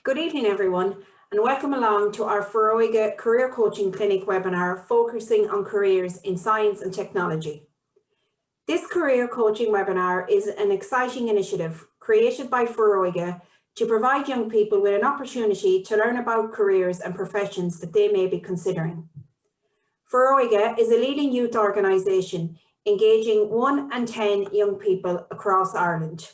Good evening, everyone, and welcome along to our Foróige Career Coaching Clinic webinar focusing on careers in science and technology. This career coaching webinar is an exciting initiative created by Foróige to provide young people with an opportunity to learn about careers and professions that they may be considering. Foróige is a leading youth organisation engaging 1 in 10 young people across Ireland.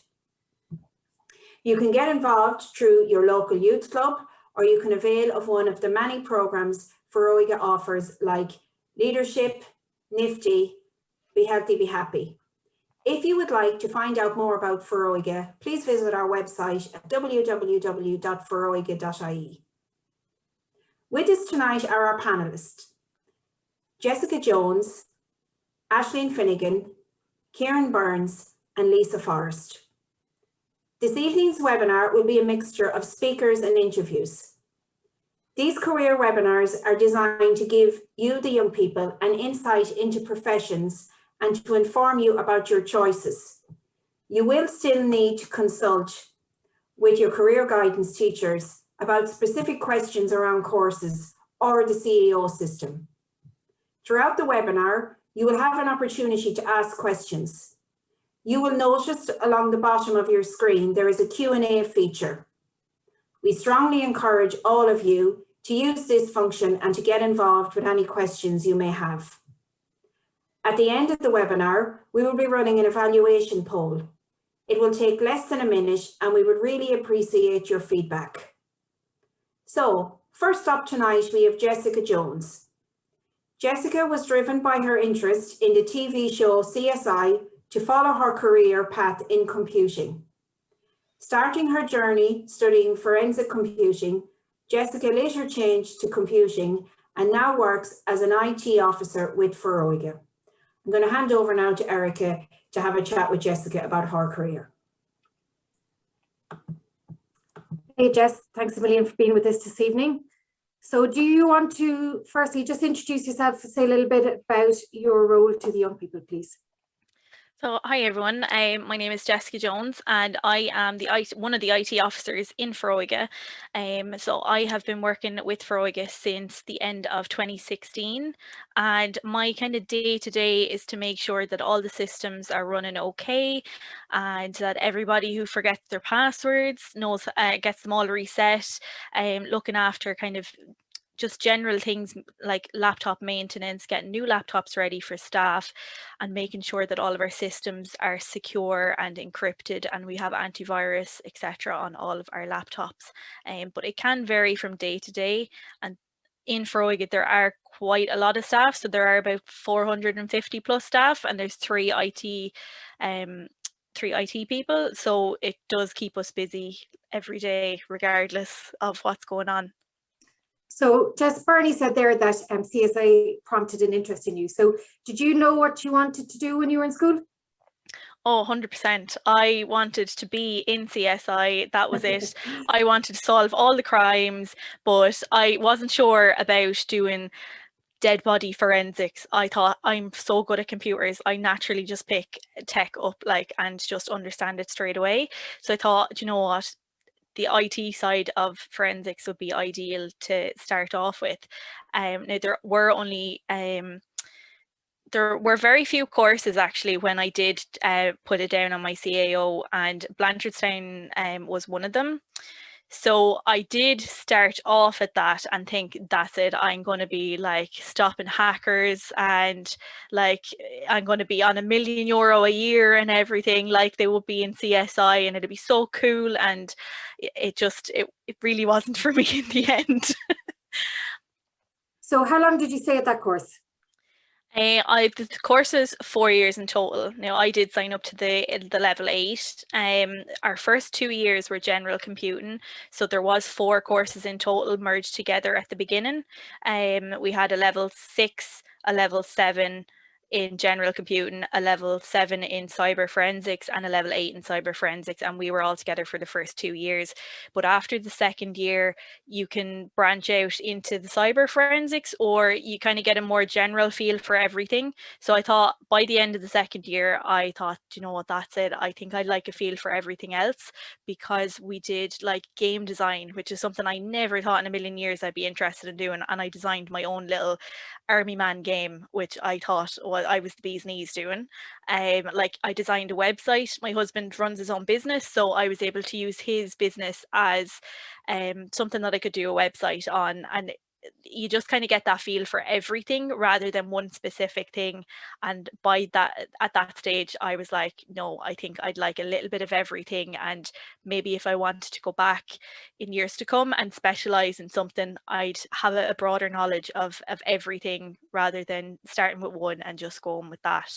You can get involved through your local youth club, or you can avail of one of the many programmes Foróige offers like Leadership, Nifty, Be Healthy, Be Happy. If you would like to find out more about Foróige, please visit our website at www.foróige.ie. With us tonight are our panellists, Jessica Jones, Aisling Finnegan, Kieran Burns and Lisa Forrest. This evening's webinar will be a mixture of speakers and interviews. These career webinars are designed to give you, the young people, an insight into professions and to inform you about your choices. You will still need to consult with your career guidance teachers about specific questions around courses or the CEO system. Throughout the webinar, you will have an opportunity to ask questions. You will notice along the bottom of your screen, there is a Q&A feature. We strongly encourage all of you to use this function and to get involved with any questions you may have. At the end of the webinar, we will be running an evaluation poll. It will take less than a minute and we would really appreciate your feedback. So, first up tonight, we have Jessica Jones. Jessica was driven by her interest in the TV show CSI to follow her career path in computing. Starting her journey studying forensic computing, Jessica later changed to computing and now works as an IT officer with Foróige. I'm going to hand over now to Erica to have a chat with Jessica about her career. Hey Jess, thanks a million for being with us this evening. So do you want to firstly just introduce yourself, say a little bit about your role to the young people, please? So hi everyone, my name is Jessica Jones and I am one of the IT officers in Foróige. So I have been working with Foróige since the end of 2016 and my kind of day-to-day is to make sure that all the systems are running okay and that everybody who forgets their passwords knows gets them all reset, looking after kind of just general things like laptop maintenance, getting new laptops ready for staff and making sure that all of our systems are secure and encrypted and we have antivirus, etc. on all of our laptops. But it can vary from day to day, and in Foróige there are quite a lot of staff, so there are about 450 plus staff and there's three IT people, so it does keep us busy every day regardless of what's going on. So Jess, Bernie said there that CSI prompted an interest in you. So did you know what you wanted to do when you were in school? Oh, 100%. I wanted to be in CSI. That was it. I wanted to solve all the crimes, but I wasn't sure about doing dead body forensics. I thought, I'm so good at computers, I naturally just pick tech up and just understand it straight away. So I thought, you know what? The IT side of forensics would be ideal to start off with. Now there were very few courses actually when I did put it down on my CAO, and Blanchardstown was one of them. So I did start off at that and think, that's it, I'm going to be stopping hackers and I'm going to be on €1 million a year and everything like they would be in CSI, and it'd be so cool. And it really wasn't for me in the end. So how long did you stay at that course? The course is 4 years in total. Now I did sign up to the level 8. Our first 2 years were general computing, so there was 4 courses in total merged together at the beginning. We had a level 6, a level 7, in general computing, a level 7 in cyber forensics, and a level 8 in cyber forensics, and we were all together for the first 2 years. But after the second year, you can branch out into the cyber forensics, or you kind of get a more general feel for everything. So I thought by the end of the second year, I thought, you know what, that's it. I think I'd like a feel for everything else, because we did like game design, which is something I never thought in a million years I'd be interested in doing. And I designed my own little army man game, which I thought, well, I was the bee's knees doing. Like I designed a website. My husband runs his own business, so I was able to use his business as something that I could do a website on. And you just kind of get that feel for everything rather than one specific thing. And by that, at that stage, I was like, no, I think I'd like a little bit of everything. And maybe if I wanted to go back in years to come and specialize in something, I'd have a broader knowledge of everything rather than starting with one and just going with that.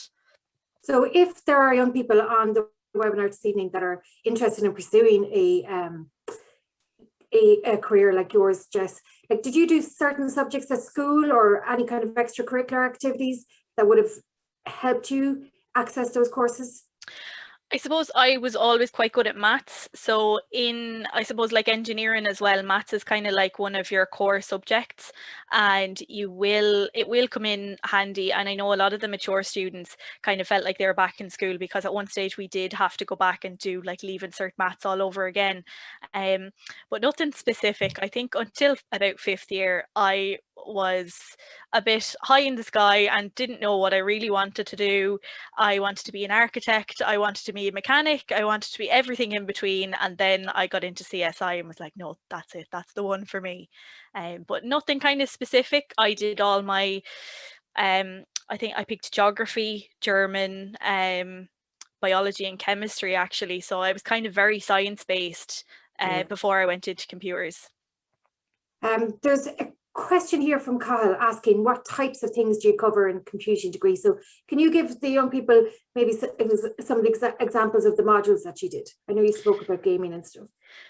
So if there are young people on the webinar this evening that are interested in pursuing a career like yours, Jess, like, did you do certain subjects at school or any kind of extracurricular activities that would have helped you access those courses? I suppose I was always quite good at maths. So in, I suppose, like engineering as well, maths is kind of like one of your core subjects, and it will come in handy. And I know a lot of the mature students kind of felt like they were back in school, because at one stage we did have to go back and do like leave insert maths all over again. But nothing specific. I think until about 5th year, I was a bit high in the sky and didn't know what I really wanted to do. I wanted to be an architect, I wanted to be a mechanic, I wanted to be everything in between. And then I got into CSI and was like, no, that's it, that's the one for me. But nothing kind of specific. I did all my, I think I picked geography, German, biology and chemistry actually. So I was kind of very science-based before I went into computers. There's a question here from Kyle asking, what types of things do you cover in computing degree? So can you give the young people maybe some of the examples of the modules that you did? I know you spoke about gaming and stuff.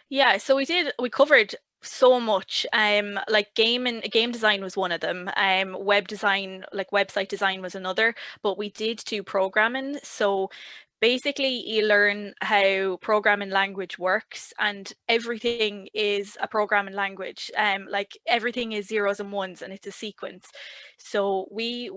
Yeah, so we covered so much. Like game design was one of them. Web design, like website design, was another. But we did do programming. So basically you learn how programming language works, and everything is a programming language. Like everything is zeros and ones, and it's a sequence. So we'd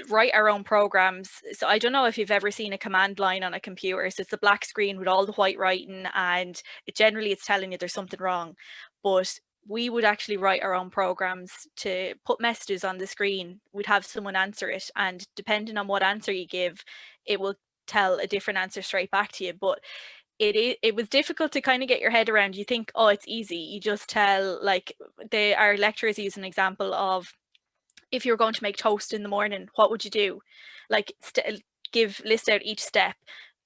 write our own programs. So I don't know if you've ever seen a command line on a computer. So it's a black screen with all the white writing, and it's telling you there's something wrong. But we would actually write our own programs to put messages on the screen. We'd have someone answer it, and depending on what answer you give, it will tell a different answer straight back to you. But it was difficult to kind of get your head around. You think, oh, it's easy. You just tell, like our lecturers use an example of, if you're going to make toast in the morning, what would you do? Like list out each step.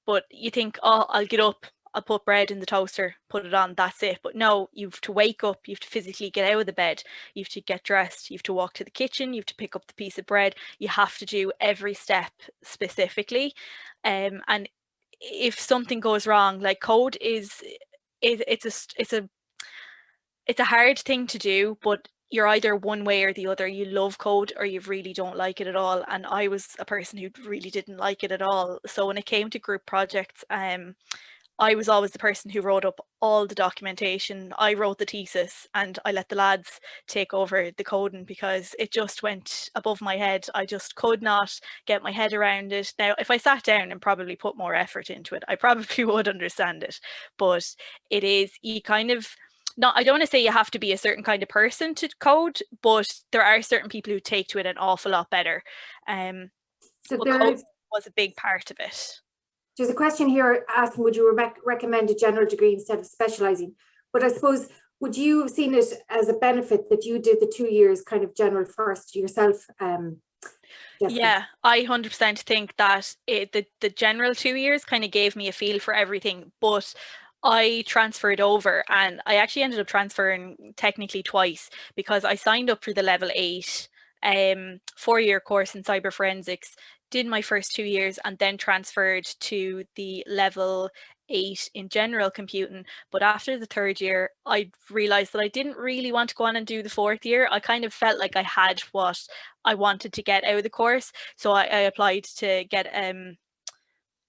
But you think, oh, I'll get up, I'll put bread in the toaster, put it on, that's it. But no, you have to wake up, you have to physically get out of the bed, you have to get dressed, you have to walk to the kitchen, you have to pick up the piece of bread. You have to do every step specifically. And if something goes wrong, like code it's a hard thing to do, but you're either one way or the other. You love code or you really don't like it at all. And I was a person who really didn't like it at all. So when it came to group projects, I was always the person who wrote up all the documentation. I wrote the thesis and I let the lads take over the coding, because it just went above my head. I just could not get my head around it. Now, if I sat down and probably put more effort into it, I probably would understand it. But it is, you kind of, not, I don't want to say you have to be a certain kind of person to code, but there are certain people who take to it an awful lot better. So code was a big part of it. There's a question here asking, would you recommend a general degree instead of specialising? But I suppose, would you have seen it as a benefit that you did the 2 years kind of general first yourself? Yeah, I 100% think that the general 2 years kind of gave me a feel for everything, but I transferred over, and I actually ended up transferring technically twice, because I signed up for the level 8 4-year course in cyber forensics, did my first 2 years, and then transferred to the level 8 in general computing, but after the 3rd year I realized that I didn't really want to go on and do the 4th year. I kind of felt like I had what I wanted to get out of the course, so I applied to get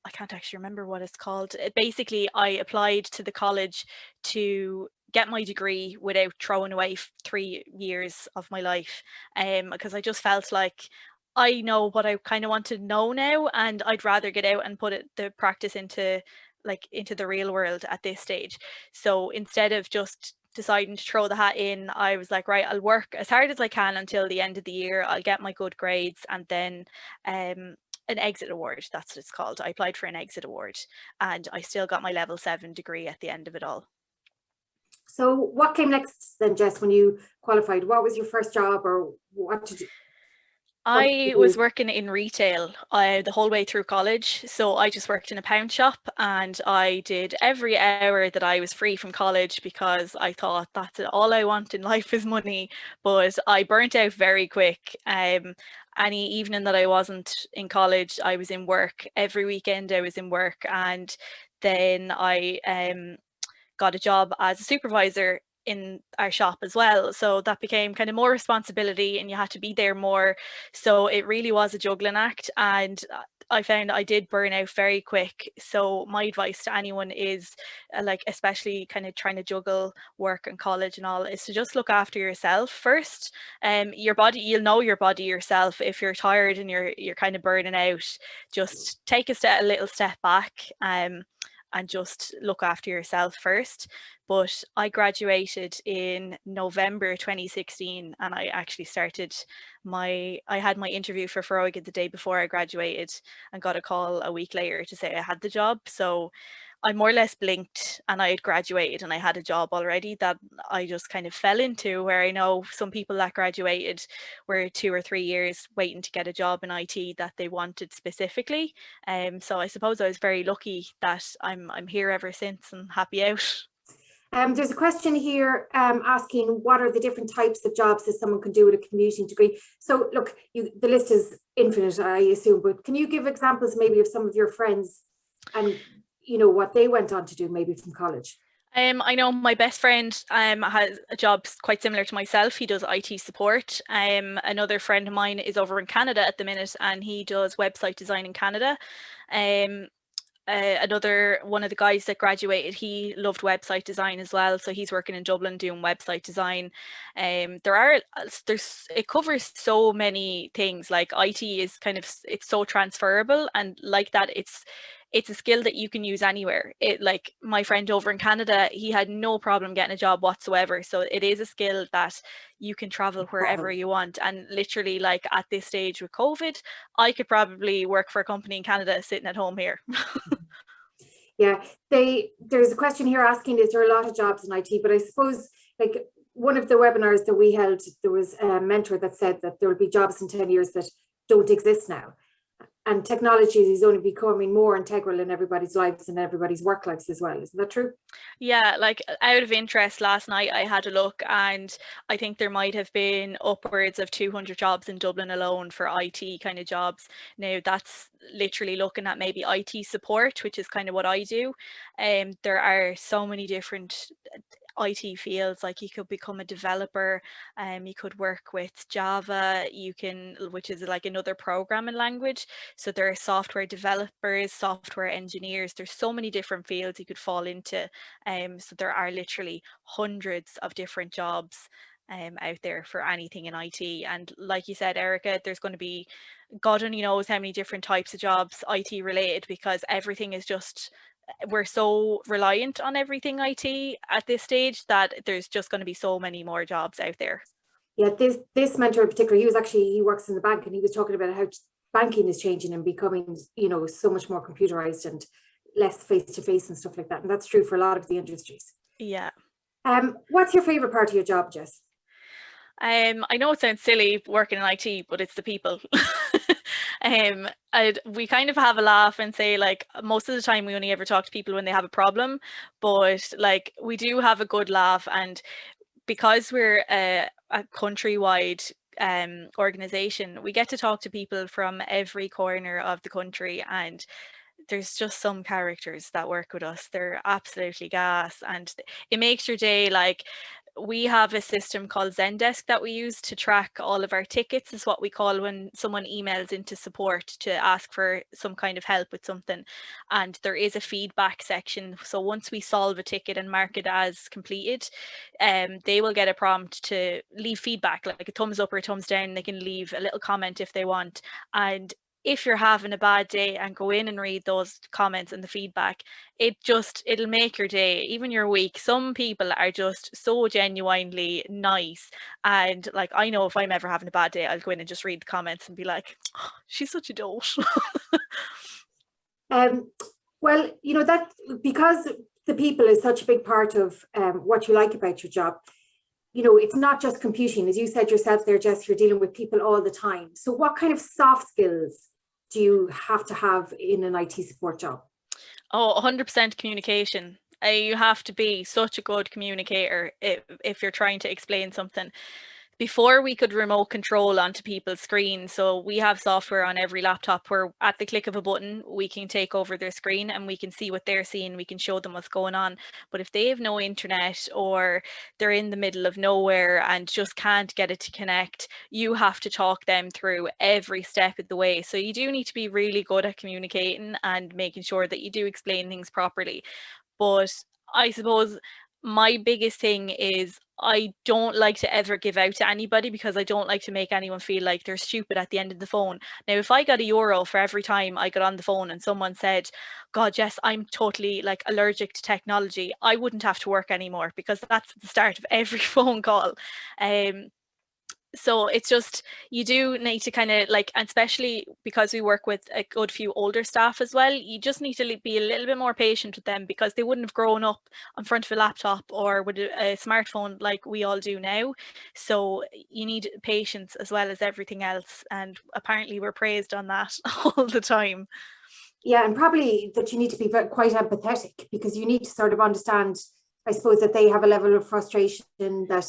I can't actually remember what it's called. Basically, I applied to the college to get my degree without throwing away 3 years of my life, because I just felt like I know what I kind of want to know now, and I'd rather get out and put the practice into the real world at this stage. So instead of just deciding to throw the hat in, I was like, right, I'll work as hard as I can until the end of the year. I'll get my good grades, and then an exit award, that's what it's called. I applied for an exit award, and I still got my level 7 degree at the end of it all. So what came next then, Jess, when you qualified? What was your first job, or what did you? I was working in retail the whole way through college. So I just worked in a pound shop, and I did every hour that I was free from college because I thought that's it, all I want in life is money. But I burnt out very quick. Any evening that I wasn't in college, I was in work. Every weekend I was in work. And then I got a job as a supervisor in our shop as well, so that became kind of more responsibility and you had to be there more. So it really was a juggling act, and I found I did burn out very quick. So my advice to anyone is like, especially kind of trying to juggle work and college and all, is to just look after yourself first. Your body, you'll know your body yourself. If you're tired and you're kind of burning out, just take a little step back, and just look after yourself first. But I graduated in November 2016, and I actually I had my interview for Foróige the day before I graduated, and got a call a week later to say I had the job. So I more or less blinked and I had graduated and I had a job already that I just kind of fell into, where I know some people that graduated were 2 or 3 years waiting to get a job in IT that they wanted specifically. So I suppose I was very lucky that I'm here ever since and happy out. There's a question here asking what are the different types of jobs that someone can do with a commuting degree. So look, the list is infinite, I assume, but can you give examples maybe of some of your friends and what they went on to do maybe from college? I know my best friend has a job quite similar to myself. He does IT support. Another friend of mine is over in Canada at the minute, and he does website design in Canada. Another one of the guys that graduated, he loved website design as well, so he's working in Dublin doing website design. It covers so many things. Like IT is it's so transferable, and like that, it's a skill that you can use anywhere. Like my friend over in Canada, he had no problem getting a job whatsoever. So it is a skill that you can travel wherever you want. And literally, like at this stage with COVID, I could probably work for a company in Canada sitting at home here. Yeah, there's a question here asking, is there a lot of jobs in IT? But I suppose like one of the webinars that we held, there was a mentor that said that there will be jobs in 10 years that don't exist now. And technology is only becoming more integral in everybody's lives and everybody's work lives as well. Isn't that true? Yeah, like out of interest, last night I had a look, and I think there might have been upwards of 200 jobs in Dublin alone for IT kind of jobs. Now that's literally looking at maybe IT support, which is kind of what I do. There are so many different IT fields. Like you could become a developer, you could work with Java, which is like another programming language. So there are software developers, software engineers. There's so many different fields you could fall into. So there are literally hundreds of different jobs out there for anything in IT. And like you said, Erica, there's going to be, God only knows how many different types of jobs IT related, because everything is just, we're so reliant on everything IT at this stage that there's just going to be so many more jobs out there. Yeah, this mentor in particular, he works in the bank, and he was talking about how banking is changing and becoming, so much more computerized and less face-to-face and stuff like that. And that's true for a lot of the industries. Yeah. What's your favorite part of your job, Jess? I know it sounds silly working in IT, but it's the people. We kind of have a laugh and say, like, most of the time we only ever talk to people when they have a problem, but like we do have a good laugh. And because we're a countrywide organization, we get to talk to people from every corner of the country, and there's just some characters that work with us. They're absolutely gas, and it makes your day. Like, we have a system called Zendesk that we use to track all of our tickets, is what we call when someone emails into support to ask for some kind of help with something. And there is a feedback section. So once we solve a ticket and mark it as completed, they will get a prompt to leave feedback, like a thumbs up or a thumbs down. They can leave a little comment if they want. And if you're having a bad day and go in and read those comments and the feedback, it'll make your day, even your week. Some people are just so genuinely nice, and like, I know if I'm ever having a bad day, I'll go in and just read the comments and be like, oh, she's such a dote. Well, you know, that because the people is such a big part of what you like about your job, you know, it's not just computing. As you said yourself there, Jess, you're dealing with people all the time. So what kind of soft skills do you have to have in an IT support job? Oh, 100% communication. You have to be such a good communicator if you're trying to explain something. Before, we could remote control onto people's screens. So we have software on every laptop where at the click of a button, we can take over their screen and we can see what they're seeing. We can show them what's going on. But if they have no internet, or they're in the middle of nowhere and just can't get it to connect, you have to talk them through every step of the way. So you do need to be really good at communicating and making sure that you do explain things properly. But I suppose my biggest thing is, I don't like to ever give out to anybody, because I don't like to make anyone feel like they're stupid at the end of the phone. Now, if I got €1 for every time I got on the phone and someone said, God, Jess, I'm totally like allergic to technology, I wouldn't have to work anymore, because that's the start of every phone call. So it's just, you do need to kind of like, and especially because we work with a good few older staff as well, you just need to be a little bit more patient with them, because they wouldn't have grown up in front of a laptop or with a smartphone like we all do now. So you need patience as well as everything else, and apparently we're praised on that all the time. Yeah, and probably that you need to be quite empathetic, because you need to sort of understand, I suppose, that they have a level of frustration, that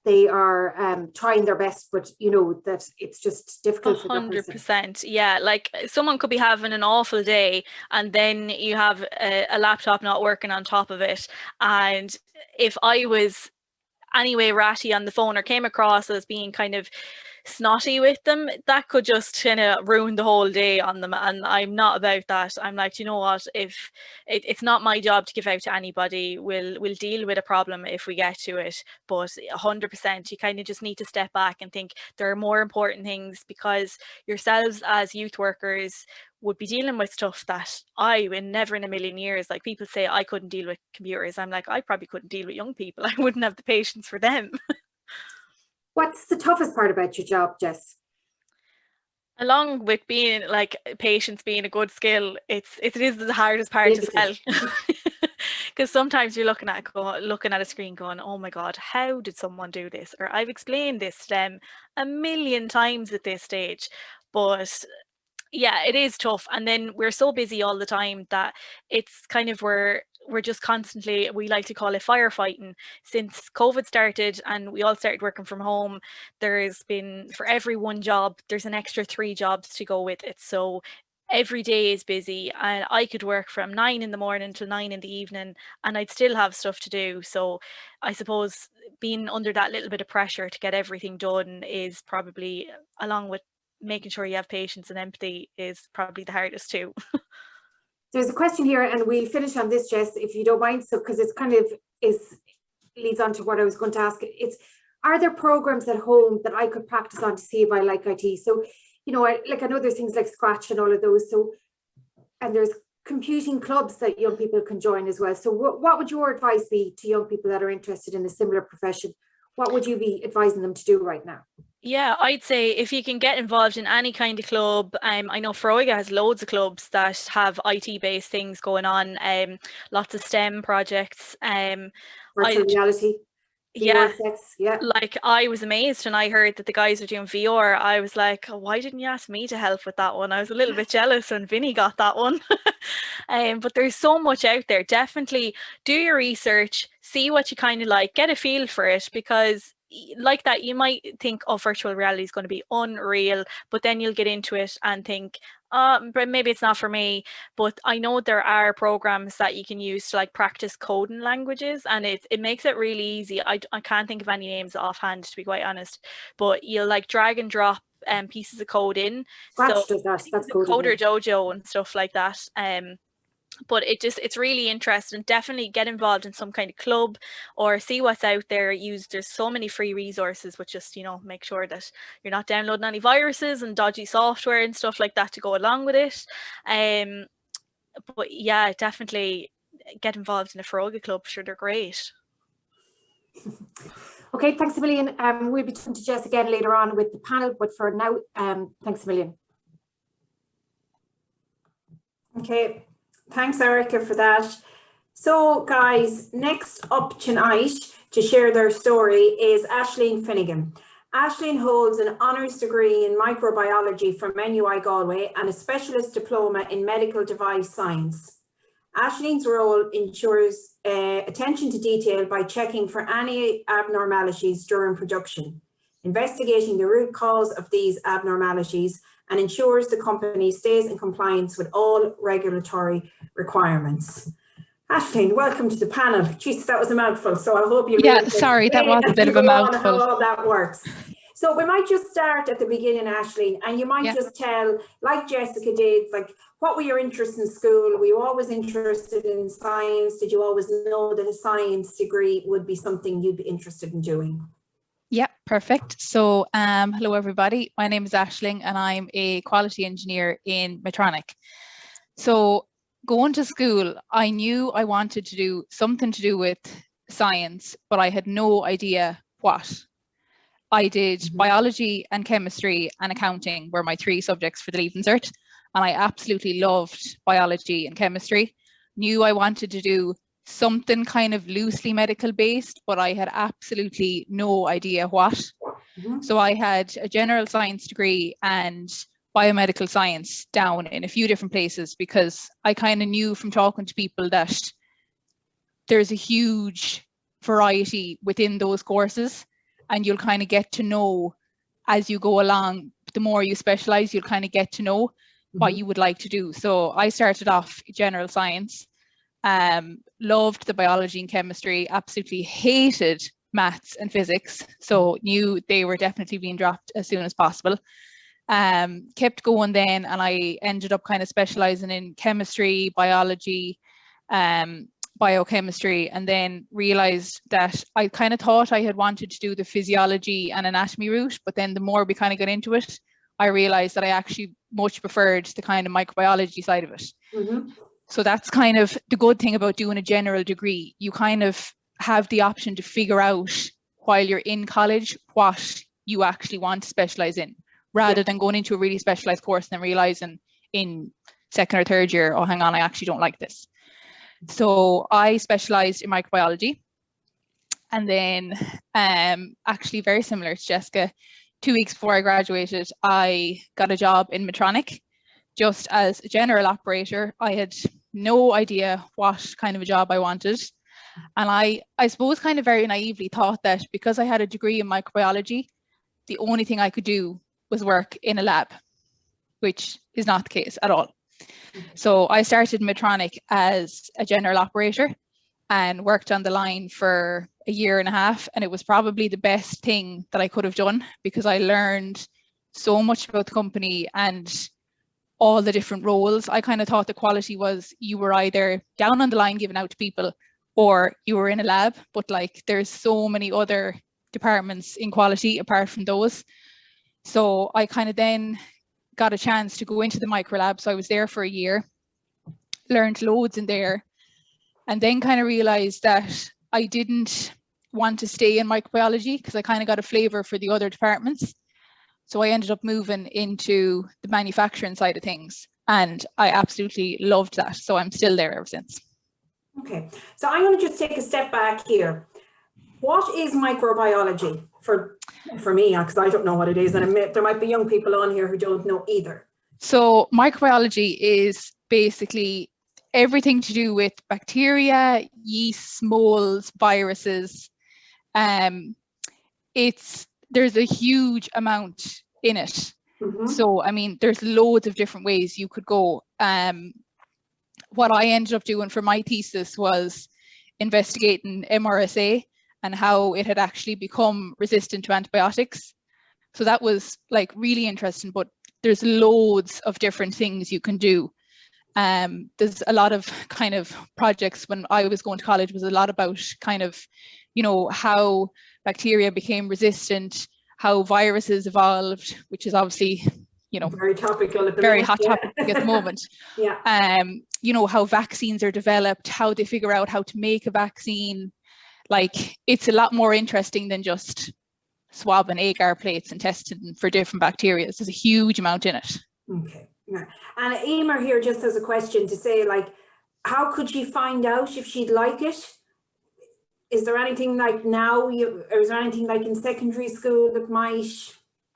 they are trying their best, but you know that it's just difficult for that person. 100%. Yeah, like someone could be having an awful day, and then you have a laptop not working on top of it. And if I was anyway ratty on the phone, or came across as being kind of snotty with them, that could just kind of ruin the whole day on them. And I'm not about that. I'm like, you know what, if it's not my job to give out to anybody, we'll deal with a problem if we get to it. But 100%, you kind of just need to step back and think there are more important things, because yourselves as youth workers would be dealing with stuff that I would never in a million years. Like, people say I couldn't deal with computers. I'm like, I probably couldn't deal with young people. I wouldn't have the patience for them. What's the toughest part about your job, Jess? Along with being like patience being a good skill, it is the hardest part as well. Because sometimes you're looking at a screen going, oh my God, how did someone do this? Or I've explained this to them a million times at this stage. But yeah, it is tough. And then we're so busy all the time that it's kind of, we're just constantly, we like to call it firefighting. Since COVID started and we all started working from home, there's been, for every one job, there's an extra 3 jobs to go with it. So every day is busy, and I could work from 9 in the morning till 9 in the evening and I'd still have stuff to do. So I suppose being under that little bit of pressure to get everything done is probably, along with making sure you have patience and empathy, is probably the hardest too. There's a question here, and we'll finish on this, Jess, if you don't mind. So, because it's kind of leads on to what I was going to ask. It's, are there programs at home that I could practice on to see if I like IT? So, you know, I know there's things like Scratch and all of those. So, and there's computing clubs that young people can join as well. So what would your advice be to young people that are interested in a similar profession? What would you be advising them to do right now? Yeah, I'd say if you can get involved in any kind of club, I know Foróige has loads of clubs that have IT-based things going on, lots of STEM projects. Virtual reality, yeah, VR sets, yeah. Like, I was amazed when I heard that the guys were doing VR. I was like, oh, why didn't you ask me to help with that one? I was a little bit jealous when Vinny got that one. But there's so much out there. Definitely do your research, see what you kind of like, get a feel for it, because like that, you might think, oh, virtual reality is going to be unreal, but then you'll get into it and think, but maybe it's not for me. But I know there are programs that you can use to like practice coding languages, and it makes it really easy. I can't think of any names offhand, to be quite honest, but you'll like drag and drop pieces of code in. Scratch So does that. That's the coded. Coder Dojo and stuff like that. But it's really interesting. Definitely get involved in some kind of club or see what's out there. There's so many free resources, but just, you know, make sure that you're not downloading any viruses and dodgy software and stuff like that to go along with it. But yeah, definitely get involved in a Foróige club. Sure, they're great. Okay, thanks a million. We'll be talking to Jess again later on with the panel, but for now, thanks a million. Okay, thanks Erica for that. So guys, next up tonight to share their story is Aisling Finnegan. Aisling holds an honours degree in microbiology from NUI Galway and a specialist diploma in medical device science. Aisling's role ensures attention to detail by checking for any abnormalities during production, investigating the root cause of these abnormalities, and ensures the company stays in compliance with all regulatory requirements. Aisling, welcome to the panel. Jeez, that was a mouthful, so I hope you sorry, that was a bit of a mouthful. How all that works. So we might just start at the beginning, Aisling, and you might just tell, like Jessica did, like, what were your interests in school? Were you always interested in science? Did you always know that a science degree would be something you'd be interested in doing? Yeah, perfect. So hello everybody, my name is Aisling and I'm a quality engineer in Medtronic. So going to school, I knew I wanted to do something to do with science, but I had no idea what. I did biology and chemistry and accounting were my 3 subjects for the Leaving Cert, and I absolutely loved biology and chemistry. Knew I wanted to do something kind of loosely medical based, but I had absolutely no idea what. So I had a general science degree and biomedical science down in a few different places, because I kind of knew from talking to people that there's a huge variety within those courses, and you'll kind of get to know as you go along. The more you specialize, you'll kind of get to know what you would like to do. So I started off general science, loved the biology and chemistry, absolutely hated maths and physics, so knew they were definitely being dropped as soon as possible. Kept going then, and I ended up kind of specializing in chemistry, biology, biochemistry, and then realized that I kind of thought I had wanted to do the physiology and anatomy route, but then the more we kind of got into it, I realized that I actually much preferred the kind of microbiology side of it. So that's kind of the good thing about doing a general degree. You kind of have the option to figure out while you're in college what you actually want to specialize in, rather than going into a really specialized course and then realizing in 2nd or 3rd year, oh, hang on, I actually don't like this. So I specialized in microbiology, and then actually very similar to Jessica, 2 weeks before I graduated, I got a job in Medtronic just as a general operator. I had no idea what kind of a job I wanted, and I suppose kind of very naively thought that because I had a degree in microbiology, the only thing I could do was work in a lab, which is not the case at all. So I started Medtronic as a general operator and worked on the line for a year and a half, and it was probably the best thing that I could have done, because I learned so much about the company and all the different roles. I kind of thought the quality was you were either down on the line giving out to people or you were in a lab, but like there's so many other departments in quality apart from those. So I kind of then got a chance to go into the micro lab. So I was there for a year, learned loads in there, and then kind of realized that I didn't want to stay in microbiology because I kind of got a flavor for the other departments. So I ended up moving into the manufacturing side of things, and I absolutely loved that. So I'm still there ever since. Okay, so I'm going to just take a step back here. What is microbiology for me? Because I don't know what it is, and there might be young people on here who don't know either. So microbiology is basically everything to do with bacteria, yeasts, molds, viruses. there's a huge amount in it. So, I mean, there's loads of different ways you could go. What I ended up doing for my thesis was investigating MRSA and how it had actually become resistant to antibiotics. So that was like really interesting, but there's loads of different things you can do. There's a lot of kind of projects when I was going to college was a lot about kind of, you know, how bacteria became resistant, how viruses evolved, which is obviously, you know, very topical at the very moment. hot topic at the moment. Yeah. You know, how vaccines are developed, how they figure out how to make a vaccine. Like, it's a lot more interesting than just swabbing agar plates and testing for different bacteria. There's a huge amount in it. Okay. Yeah. And Emer here just has a question to say, like, how could she find out if she'd like it? Is there anything like now, or is there anything like in secondary school that might?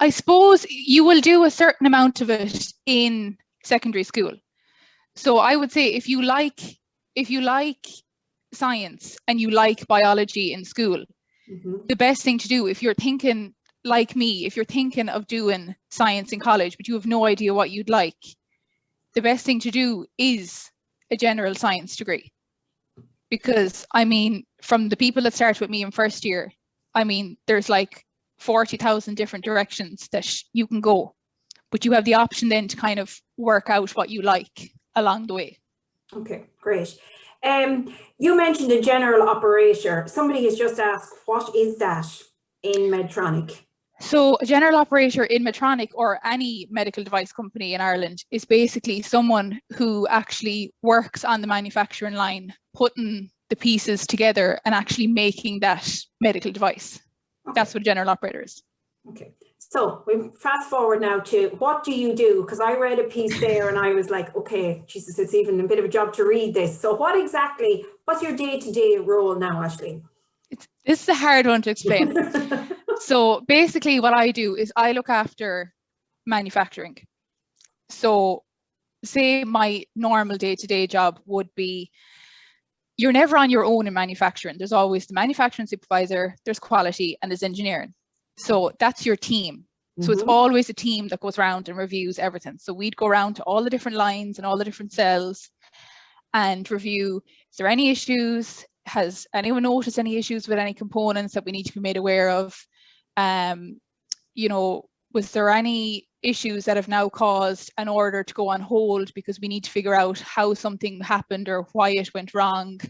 I suppose you will do a certain amount of it in secondary school. So I would say if you like science and you like biology in school, the best thing to do, if you're thinking like me, if you're thinking of doing science in college, but you have no idea what you'd like, the best thing to do is a general science degree. Because, I mean, from the people that started with me in first year, I mean, there's like 40,000 different directions that you can go, but you have the option then to kind of work out what you like along the way. Okay, great. You mentioned a general operator. Somebody has just asked, what is that in Medtronic? So a general operator in Medtronic or any medical device company in Ireland is basically someone who actually works on the manufacturing line, putting the pieces together and actually making that medical device. Okay. That's what a general operator is. Okay. So we fast forward now to what do you do? Because I read a piece there and I was like, okay, Jesus, it's even a bit of a job to read this. So what's your day-to-day role now, Aisling? This is a hard one to explain. So basically what I do is I look after manufacturing. So say my normal day-to-day job would be, you're never on your own in manufacturing. There's always the manufacturing supervisor, there's quality, and there's engineering. So that's your team. So it's always a team that goes around and reviews everything. So we'd go around to all the different lines and all the different cells and review, is there any issues? Has anyone noticed any issues with any components that we need to be made aware of? You know, was there any issues that have now caused an order to go on hold because we need to figure out how something happened or why it went wrong?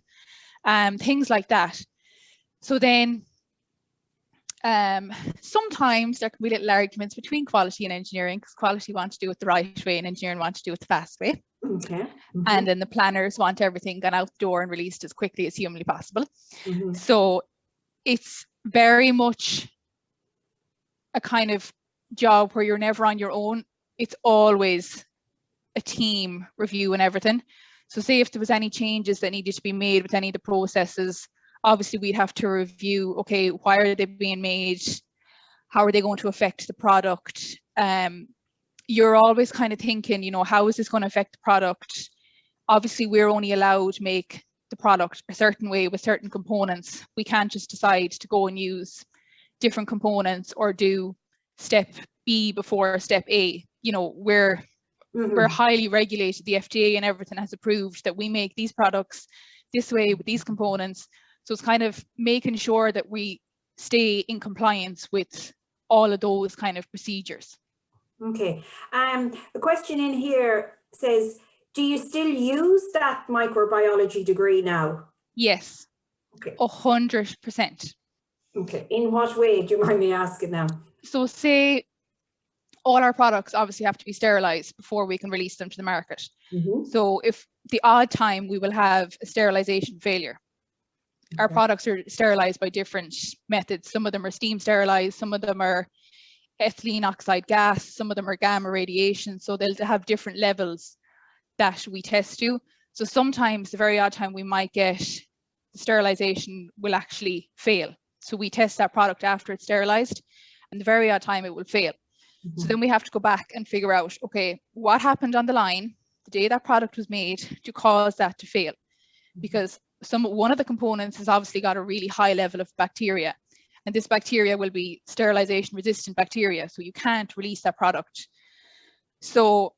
Things like that. So then sometimes there can be little arguments between quality and engineering because quality want to do it the right way and engineering want to do it the fast way. Okay. And then the planners want everything gone out the door and released as quickly as humanly possible. So it's very much a kind of job where you're never on your own. It's always a team review and everything. So say if there was any changes that needed to be made with any of the processes, obviously we'd have to review, okay, why are they being made? How are they going to affect the product? You're always kind of thinking, you know, how is this going to affect the product? Obviously, we're only allowed to make the product a certain way with certain components. We can't just decide to go and use different components or do step B before step A. You know, we're highly regulated. The FDA and everything has approved that we make these products this way with these components. So it's kind of making sure that we stay in compliance with all of those kind of procedures. Okay. The question in here says, do you still use that microbiology degree now? Yes. Okay. 100%. Okay. In what way? Do you mind me asking now? So say all our products obviously have to be sterilized before we can release them to the market. So if the odd time we will have a sterilization failure. Our products are sterilized by different methods. Some of them are steam sterilized, some of them are ethylene oxide gas, some of them are gamma radiation. So they'll have different levels that we test to. So sometimes the very odd time we might get the sterilization will actually fail. So we test that product after it's sterilized, and the very odd time it will fail. So then we have to go back and figure out, okay, what happened on the line the day that product was made to cause that to fail? Because one of the components has obviously got a really high level of bacteria, and this bacteria will be sterilization resistant bacteria, so you can't release that product. So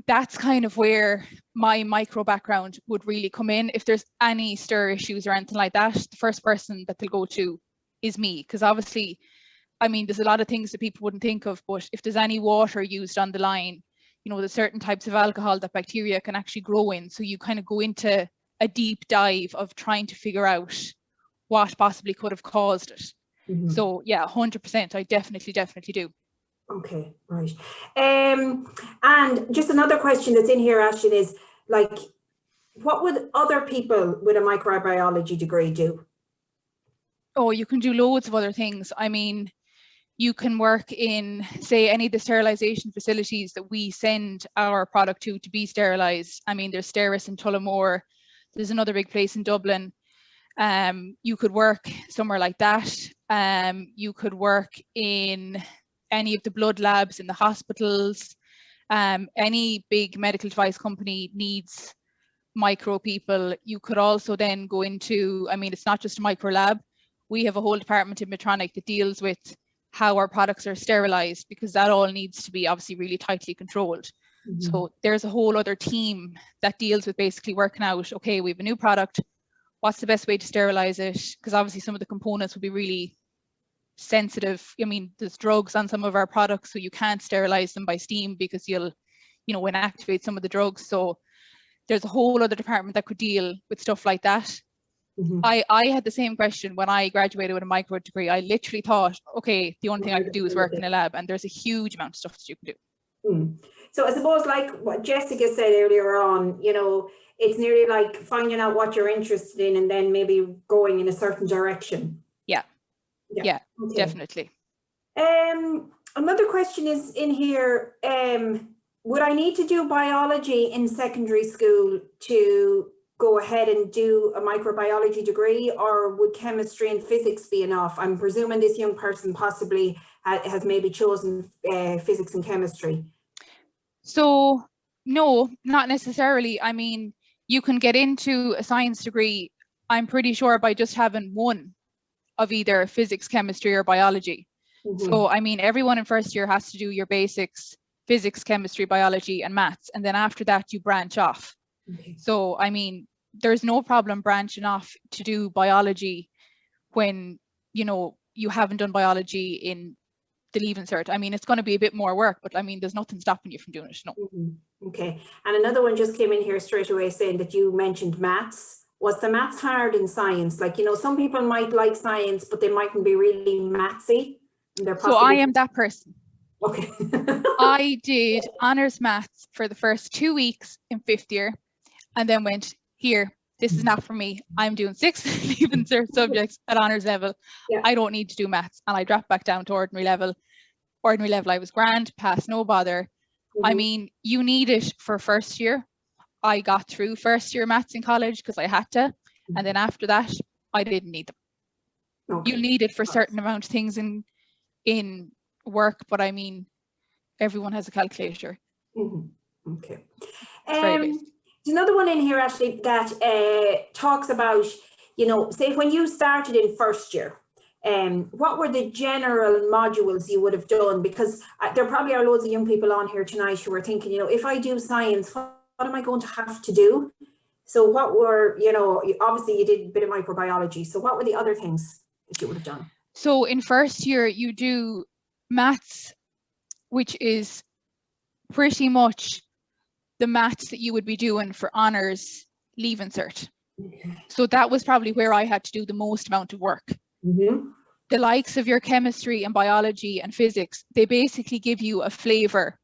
that's kind of where my micro background would really come in. If there's any stir issues or anything like that, the first person that they'll go to is me, because obviously, I mean, there's a lot of things that people wouldn't think of, but if there's any water used on the line, you know, there's certain types of alcohol that bacteria can actually grow in. So you kind of go into a deep dive of trying to figure out what possibly could have caused it. So yeah, 100%, I definitely do. Okay, right. And just another question that's in here, Ashton, is like, what would other people with a microbiology degree do? Oh, you can do loads of other things. I mean, you can work in, say, any of the sterilization facilities that we send our product to be sterilized. I mean, there's Steris in Tullamore, there's another big place in Dublin. You could work somewhere like that. You could work in any of the blood labs in the hospitals. Any big medical device company needs micro people. You could also then go into, I mean, it's not just a micro lab. We have a whole department in Medtronic that deals with how our products are sterilized, because that all needs to be obviously really tightly controlled. So there's a whole other team that deals with basically working out, okay, we have a new product, what's the best way to sterilize it? Because obviously some of the components would be really sensitive. I mean, there's drugs on some of our products, so you can't sterilize them by steam because you'll, you know, inactivate some of the drugs. So there's a whole other department that could deal with stuff like that. I had the same question when I graduated with a micro degree. I literally thought, okay, the only thing I could do is work in a lab, and there's a huge amount of stuff that you can do. So I suppose, like what Jessica said earlier on, you know, it's nearly like finding out what you're interested in and then maybe going in a certain direction. Yeah, okay. Definitely. Another question is in here, would I need to do biology in secondary school to go ahead and do a microbiology degree, or would chemistry and physics be enough? I'm presuming this young person possibly has maybe chosen physics and chemistry. So no, not necessarily. I mean, you can get into a science degree, I'm pretty sure, by just having one of either physics, chemistry, or biology. So I mean, everyone in first year has to do your basics, physics, chemistry, biology, and maths, and then after that you branch off. So I mean, there's no problem branching off to do biology when, you know, you haven't done biology in the Leaving Cert. I mean, it's going to be a bit more work, but I mean, there's nothing stopping you from doing it. No. Okay, and another one just came in here straight away saying that you mentioned maths. Was the maths hard in science? Like, you know, some people might like science, but they mightn't be really mathsy. So I am that person. Okay. I did honours maths for the first 2 weeks in 5th year, and then went, here, this is not for me. I'm doing 6 Leaving Cert subjects at honours level. I don't need to do maths. And I dropped back down to ordinary level. Ordinary level, I was grand, passed, no bother. I mean, you need it for first year. I got through first year maths in college because I had to. And then after that, I didn't need them. You need it for certain amount of things in work, but I mean, everyone has a calculator. Okay. There's another one in here, actually, that talks about, you know, say when you started in first year, what were the general modules you would have done? Because there probably are loads of young people on here tonight who are thinking, you know, if I do science, what am I going to have to do? So what were, you know, obviously you did a bit of microbiology. So what were the other things that you would have done? So in first year, you do maths, which is pretty much the maths that you would be doing for honours Leaving Cert. So that was probably where I had to do the most amount of work. The likes of your chemistry and biology and physics, they basically give you a flavour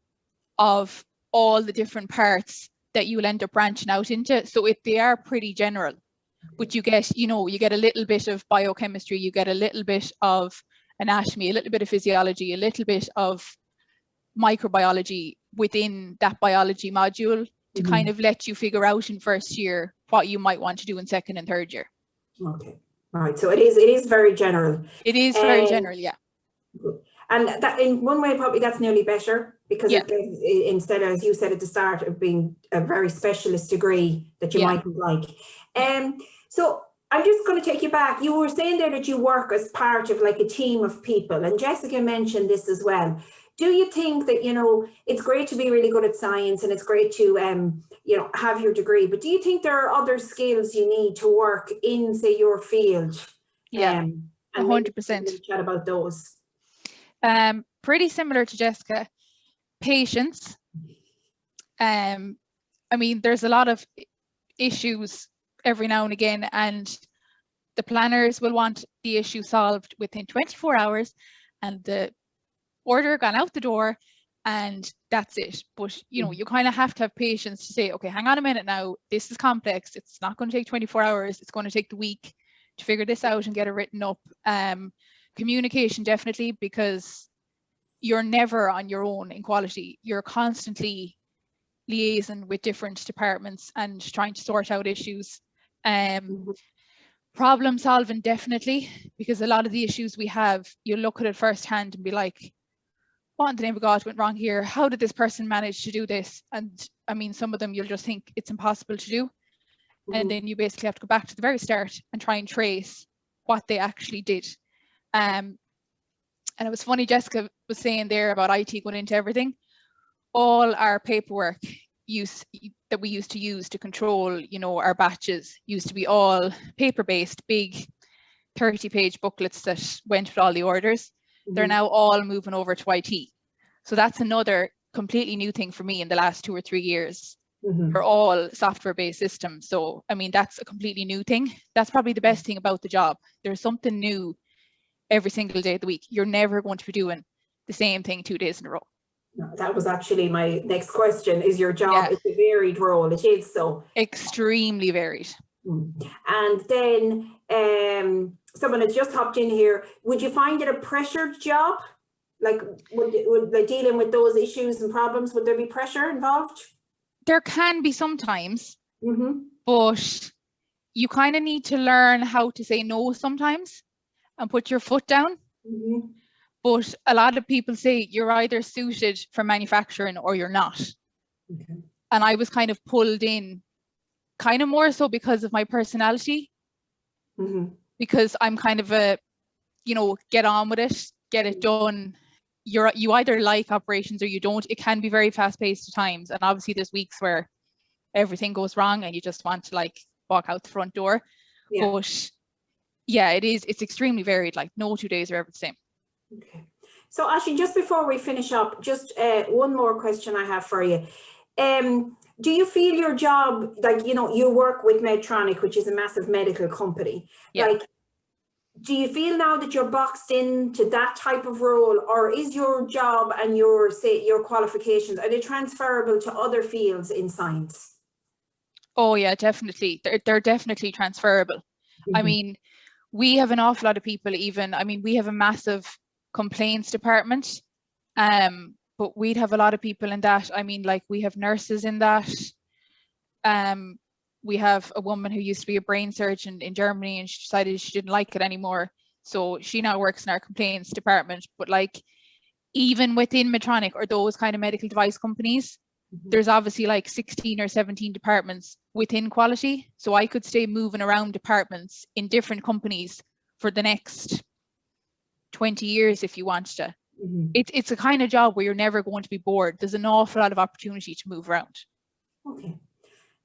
of all the different parts that you'll end up branching out into. So they are pretty general, but you get, you know, you get a little bit of biochemistry, you get a little bit of anatomy, a little bit of physiology, a little bit of microbiology within that biology module to kind of let you figure out in first year what you might want to do in second and third year. Okay, right. So it is very general. It is very general, yeah. And that in one way, probably that's nearly better because instead of, as you said at the start, of being a very specialist degree that you mightn't like. So I'm just going to take you back. You were saying there that you work as part of like a team of people, and Jessica mentioned this as well. Do you think that, you know, it's great to be really good at science and it's great to, you know, have your degree, but do you think there are other skills you need to work in, say, your field? Yeah, And 100%. Chat about those. Pretty similar to Jessica. Patience. I mean, there's a lot of issues every now and again, and the planners will want the issue solved within 24 hours and the order gone out the door, and that's it. But you know, you kind of have to have patience to say, okay, hang on a minute now, this is complex, it's not going to take 24 hours, it's going to take the week to figure this out and get it written up. Communication, definitely, because you're never on your own in quality. You're constantly liaising with different departments and trying to sort out issues. Problem solving, definitely, because a lot of the issues we have, you look at it firsthand and be like, what in the name of God went wrong here? How did this person manage to do this? And I mean, some of them you'll just think it's impossible to do. And then you basically have to go back to the very start and try and trace what they actually did. And it was funny, Jessica was saying there about IT going into everything. All our paperwork that we used to use to control, you know, our batches used to be all paper-based, big 30-page booklets that went with all the orders. They're now all moving over to IT. So that's another completely new thing for me in the last 2 or 3 years. They're all software-based systems. So, I mean, that's a completely new thing. That's probably the best thing about the job. There's something new every single day of the week. You're never going to be doing the same thing 2 days in a row. No, that was actually my next question. Is your job, it's a varied role? It is so. Extremely varied. And then someone has just hopped in here. Would you find it a pressured job? Like, would like dealing with those issues and problems, would there be pressure involved? There can be sometimes, but you kind of need to learn how to say no sometimes and put your foot down. But a lot of people say you're either suited for manufacturing or you're not. And I was kind of pulled in, kind of more so because of my personality, because I'm kind of a, you know, get on with it, get it done. You either like operations or you don't. It can be very fast paced at times. And obviously there's weeks where everything goes wrong and you just want to like walk out the front door. But yeah, it's extremely varied. Like no 2 days are ever the same. Okay. So Aisling, just before we finish up, just one more question I have for you. Do you feel your job, like, you know, you work with Medtronic, which is a massive medical company. Like, do you feel now that you're boxed into that type of role, or is your job and your, say, your qualifications, are they transferable to other fields in science? Oh yeah, definitely. They're definitely transferable. I mean, we have an awful lot of people even, I mean, we have a massive complaints department, but we'd have a lot of people in that. I mean, like we have nurses in that. We have a woman who used to be a brain surgeon in Germany and she decided she didn't like it anymore. So she now works in our complaints department. But like even within Medtronic or those kind of medical device companies, there's obviously like 16 or 17 departments within quality. So I could stay moving around departments in different companies for the next 20 years if you want to. It's a kind of job where you're never going to be bored. There's an awful lot of opportunity to move around. Okay.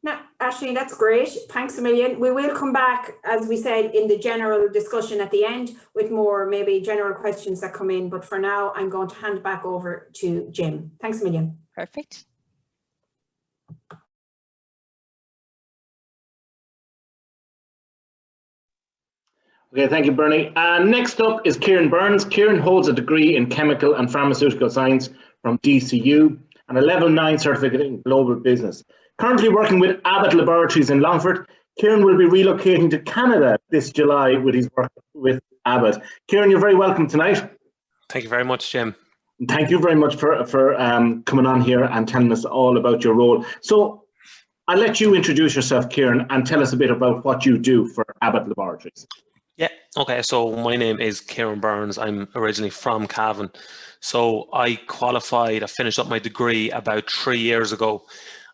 Now, Aisling, that's great. Thanks a million. We will come back, as we said, in the general discussion at the end with more maybe general questions that come in. But for now, I'm going to hand back over to Jim. Thanks a million. Perfect. Okay, thank you, Bernie. Next up is Kieran Burns. Kieran holds a degree in Chemical and Pharmaceutical Science from DCU and a Level 9 certificate in Global Business. Currently working with Abbott Laboratories in Longford, Kieran will be relocating to Canada this July with his work with Abbott. Kieran, you're very welcome tonight. Thank you very much, Jim. Thank you very much for coming on here and telling us all about your role. So I'll let you introduce yourself, Kieran, and tell us a bit about what you do for Abbott Laboratories. Yeah, okay, so my name is Kieran Burns. I'm originally from Cavan. So I qualified, I finished up my degree about 3 years ago.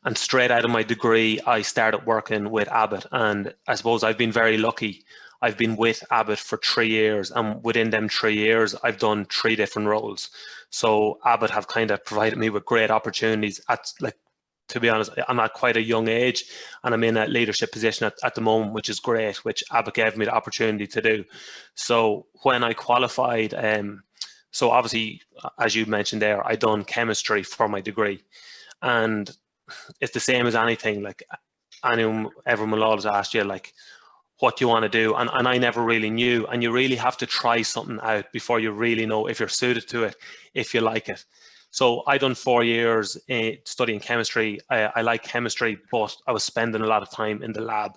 And straight out of my degree, I started working with Abbott. And I suppose I've been very lucky. I've been with Abbott for 3 years, and within them 3 years, I've done 3 different roles. So Abbott have kind of provided me with great opportunities at, like, to be honest, I'm at quite a young age, and I'm in a leadership position at the moment, which is great, which Abbott gave me the opportunity to do. So when I qualified, so obviously, as you mentioned there, I done chemistry for my degree, and it's the same as anything. Like, everyone will always ask you, like, what do you want to do? And I never really knew, and you really have to try something out before you really know if you're suited to it, if you like it. So I done 4 years studying chemistry. I like chemistry, but I was spending a lot of time in the lab.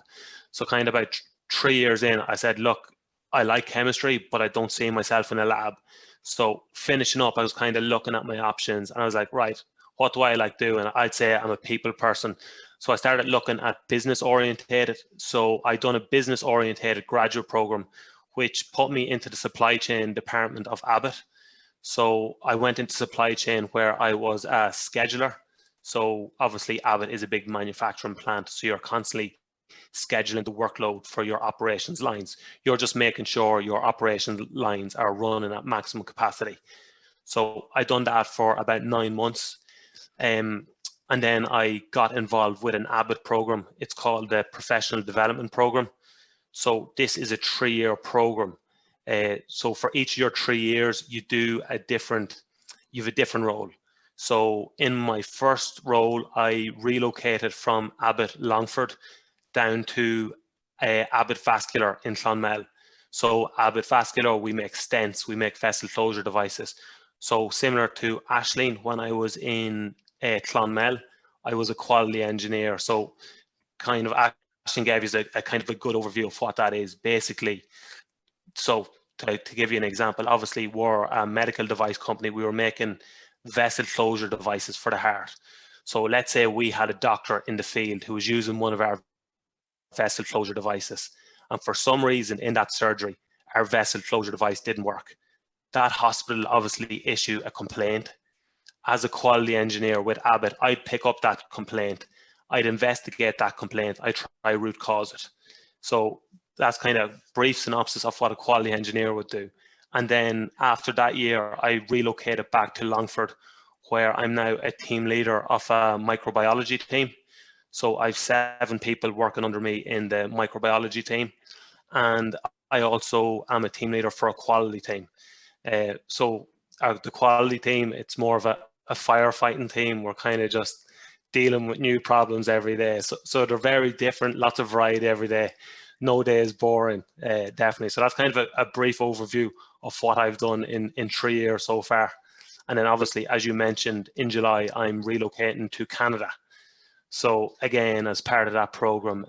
So kind of about 3 years in, I said, look, I like chemistry, but I don't see myself in a lab. So finishing up, I was kind of looking at my options, and I was like, right, what do I like doing? I'd say I'm a people person. So I started looking at business orientated. So I done a business orientated graduate program, which put me into the supply chain department of Abbott. So I went into supply chain where I was a scheduler. So obviously Abbott is a big manufacturing plant. So you're constantly scheduling the workload for your operations lines. You're just making sure your operations lines are running at maximum capacity. So I done that for about 9 months. And then I got involved with an Abbott program. It's called the Professional Development Program. So this is a 3-year program. So for each of your 3 years, you have a different role. So in my first role, I relocated from Abbott Longford down to Abbott Vascular in Clonmel. So Abbott Vascular, we make stents, we make vessel closure devices. So similar to Aisling, when I was in Clonmel, I was a quality engineer. So kind of Aisling gave you a kind of a good overview of what that is basically. So to give you an example, obviously we're a medical device company. We were making vessel closure devices for the heart. So let's say we had a doctor in the field who was using one of our vessel closure devices, and for some reason in that surgery, our vessel closure device didn't work. That hospital obviously issue a complaint. As a quality engineer with Abbott, I'd pick up that complaint. I'd investigate that complaint. I'd try root cause it. So that's kind of brief synopsis of what a quality engineer would do. And then after that year, I relocated back to Longford, where I'm now a team leader of a microbiology team. So I've 7 people working under me in the microbiology team. And I also am a team leader for a quality team. So the quality team, it's more of a firefighting team. We're kind of just dealing with new problems every day. So they're very different, lots of variety every day. No day is boring, definitely. So that's kind of a brief overview of what I've done in 3 years so far. And then obviously, as you mentioned, in July, I'm relocating to Canada. So again, as part of that program,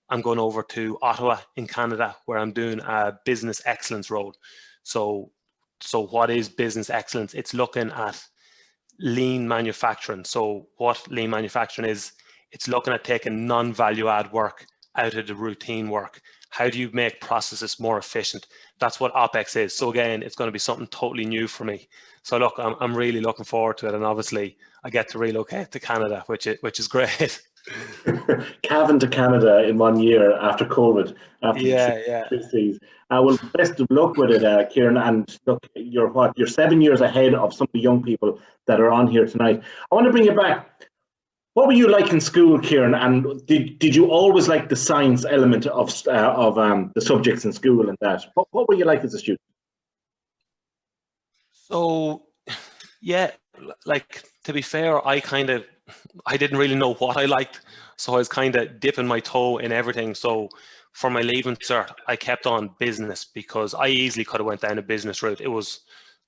I'm going over to Ottawa in Canada, where I'm doing a business excellence role. So what is business excellence? It's looking at lean manufacturing. So what lean manufacturing is, it's looking at taking non-value add work out of the routine work. How do you make processes more efficient? That's what OpEx is. So again, it's going to be something totally new for me. So look, I'm really looking forward to it, and obviously I get to relocate to Canada, which is great. Cavan to Canada in 1 year after COVID. Yeah. Well, best of luck with it, Kieran. And look, you're 7 years ahead of some of the young people that are on here tonight. I want to bring you back. What were you like in school, Kieran? And did you always like the science element of the subjects in school and that? What were you like as a student? So, yeah, like, to be fair, I didn't really know what I liked. So I was kind of dipping my toe in everything. So for my leaving cert, I kept on business because I easily could have went down a business route. It was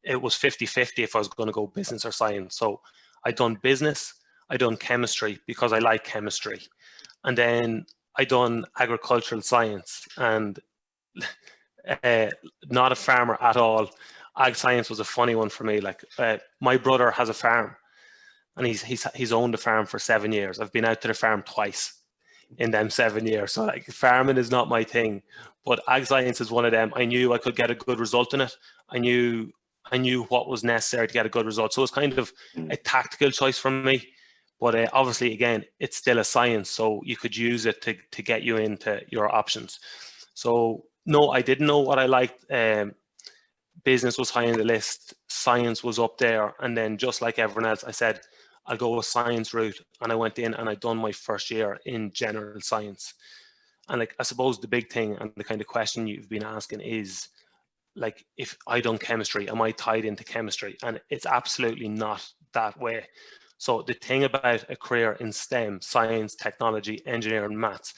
50-50 if I was going to go business or science. So I done business. I done chemistry because I like chemistry. And then I done agricultural science, and not a farmer at all. Ag science was a funny one for me. Like, my brother has a farm, and he's owned the farm for 7 years. I've been out to the farm twice in them 7 years. So like, farming is not my thing, but ag science is one of them. I knew I could get a good result in it. I knew what was necessary to get a good result. So it was kind of a tactical choice for me. But obviously, again, it's still a science, so you could use it to get you into your options. So no, I didn't know what I liked. Business was high on the list, science was up there, and then just like everyone else, I said, I'll go a science route, and I went in and I'd done my first year in general science. And like, I suppose the big thing and the kind of question you've been asking is, like, if I done chemistry, am I tied into chemistry? And it's absolutely not that way. So the thing about a career in STEM, science, technology, engineering, maths,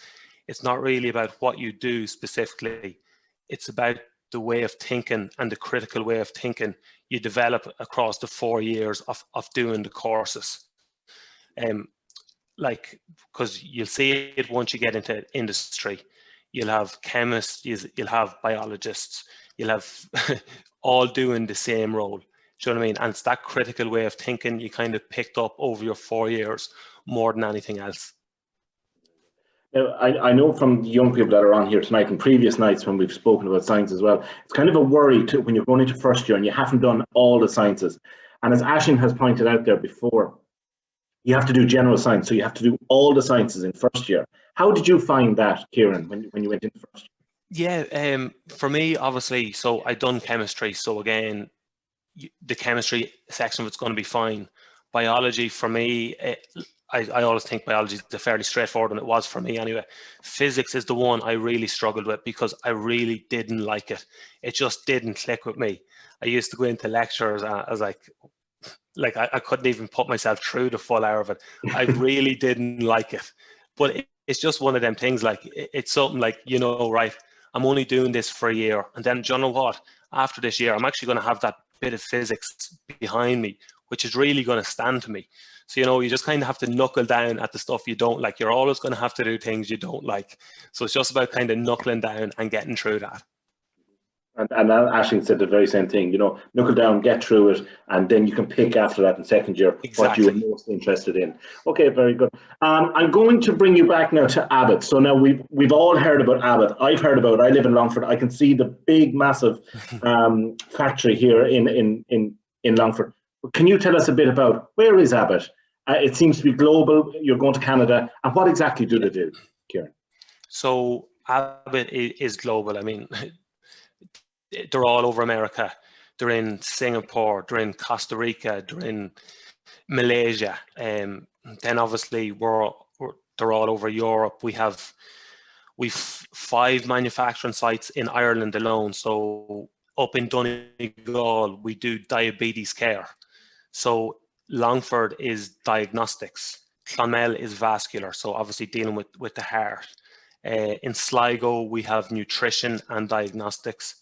it's not really about what you do specifically. It's about the way of thinking and the critical way of thinking you develop across the 4 years of doing the courses. Like, because you'll see it once you get into industry. You'll have chemists, you'll have biologists, you'll have all doing the same role. Do you know what I mean? And it's that critical way of thinking you kind of picked up over your 4 years more than anything else. Now, I know from the young people that are on here tonight and previous nights when we've spoken about science as well, it's kind of a worry when you're going into first year and you haven't done all the sciences. And as Aisling has pointed out there before, you have to do general science, so you have to do all the sciences in first year. How did you find that, Kieran, when you went into first year? Yeah, for me, obviously, so I'd done chemistry. So again, the chemistry section was going to be fine. Biology, for me, I always think biology is fairly straightforward, and it was for me anyway. Physics is the one I really struggled with because I really didn't like it. It just didn't click with me. I used to go into lectures and I was like I couldn't even put myself through the full hour of it. I really didn't like it. But it's just one of them things, like it's something like, you know, right, I'm only doing this for a year. And then, do you know what? After this year, I'm actually going to have that bit of physics behind me, which is really going to stand to me. So, you know, you just kind of have to knuckle down at the stuff you don't like. You're always going to have to do things you don't like. So it's just about kind of knuckling down and getting through that. And Aisling said the very same thing, you know, knuckle down, get through it, and then you can pick after that in second year Exactly. what you're most interested in. Okay, very good. I'm going to bring you back now to Abbott. So now we've all heard about Abbott. I've heard about it. I live in Longford. I can see the big, massive factory here in Longford. Can you tell us a bit about where is Abbott? It seems to be global. You're going to Canada. And what exactly do they do, Kieran? So Abbott is global. I mean, they're all over America. They're in Singapore. They're in Costa Rica. They're in Malaysia. Then obviously they're all over Europe. We've 5 manufacturing sites in Ireland alone. So up in Donegal, we do diabetes care. So Longford is diagnostics. Clonmel is vascular. So obviously dealing with the heart. In Sligo, we have nutrition and diagnostics.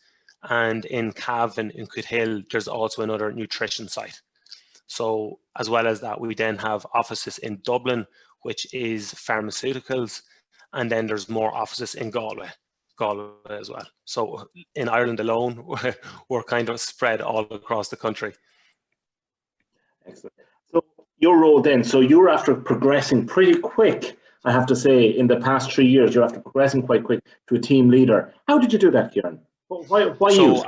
And in Cavan, in Coothill, there's also another nutrition site. So as well as that, we then have offices in Dublin, which is pharmaceuticals. And then there's more offices in Galway as well. So in Ireland alone, we're kind of spread all across the country. Excellent. So your role then, so you're after progressing pretty quick, I have to say, in the past 3 years, you're after progressing quite quick to a team leader. How did you do that, Kieran? Why so you?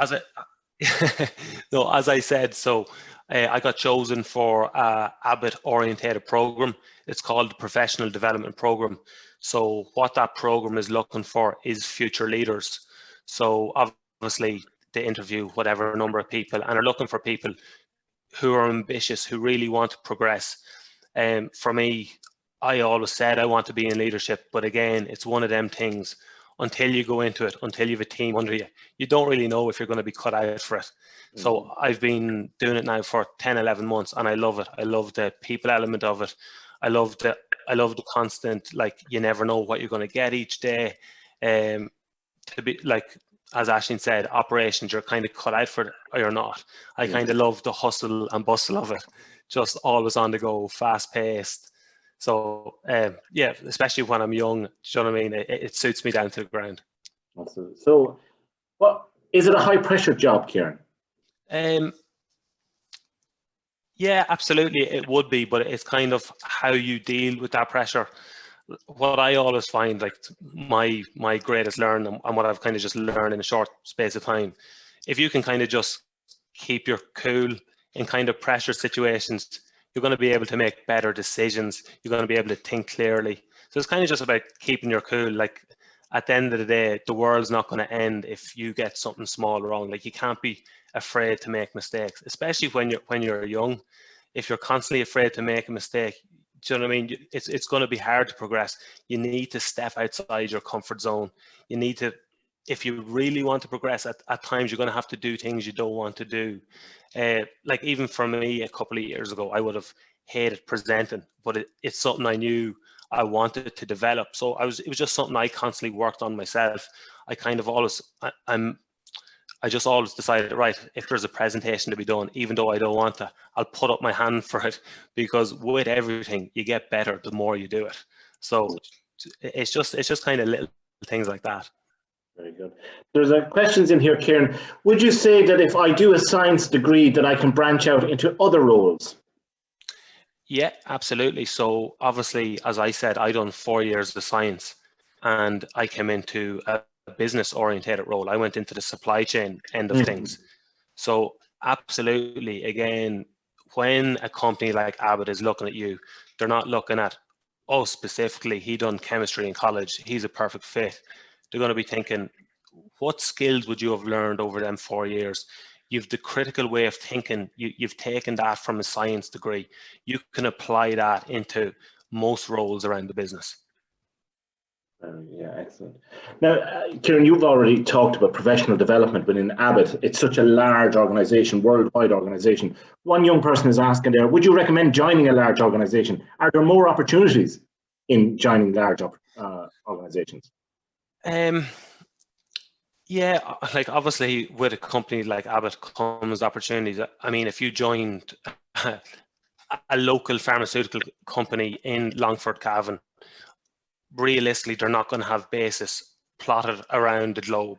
As I said, so I got chosen for Abbott orientated program. It's called the Professional Development Program. So what that program is looking for is future leaders. So obviously they interview whatever number of people and are looking for people who are ambitious, who really want to progress. For me, I always said I want to be in leadership, but again, it's one of them things. Until you go into it, until you have a team under you, you don't really know if you're going to be cut out for it. Mm-hmm. So I've been doing it now for 10, 11 months and I love it. I love the people element of it. I love the constant, like, you never know what you're going to get each day. To be like, as Aisling said, operations, you're kind of cut out for it or you're not. I kind of love the hustle and bustle of it. Just always on the go, fast paced. So, yeah, especially when I'm young, do you know what I mean? It suits me down to the ground. Absolutely. So, is it a high pressure job, Kieran? Yeah, absolutely. It would be, but it's kind of how you deal with that pressure. What I always find, like my greatest learn and what I've kind of just learned in a short space of time, if you can kind of just keep your cool in kind of pressure situations, you're going to be able to make better decisions. You're going to be able to think clearly. So it's kind of just about keeping your cool. Like at the end of the day, the world's not going to end if you get something small wrong. Like you can't be afraid to make mistakes, especially when you're young. If you're constantly afraid to make a mistake, do you know what I mean? It's going to be hard to progress. You need to step outside your comfort zone. You need to, if you really want to progress, at times you're going to have to do things you don't want to do. Like even for me a couple of years ago, I would have hated presenting, but it's something I knew I wanted to develop. So it was just something I constantly worked on myself. I kind of always, I just always decided, right, if there's a presentation to be done, even though I don't want to, I'll put up my hand for it, because with everything, you get better the more you do it. So it's just kind of little things like that. Very good. There's questions in here, Kieran. Would you say that if I do a science degree that I can branch out into other roles? Yeah, absolutely. So obviously, as I said, I done 4 years of science and I came into a business orientated role. I went into the supply chain end of things. So absolutely, again, when a company like Abbott is looking at you, they're not looking at, oh, specifically, he done chemistry in college, he's a perfect fit. They're going to be thinking, what skills would you have learned over them 4 years? You've the critical way of thinking. You've taken that from a science degree. You can apply that into most roles around the business. Yeah, excellent. Now, Kieran, you've already talked about professional development within Abbott. It's such a large organisation, worldwide organisation. One young person is asking there, would you recommend joining a large organisation? Are there more opportunities in joining large organisations? Yeah, like obviously with a company like Abbott comes opportunities. I mean, if you joined a local pharmaceutical company in Longford, Cavan, realistically, they're not going to have bases plotted around the globe.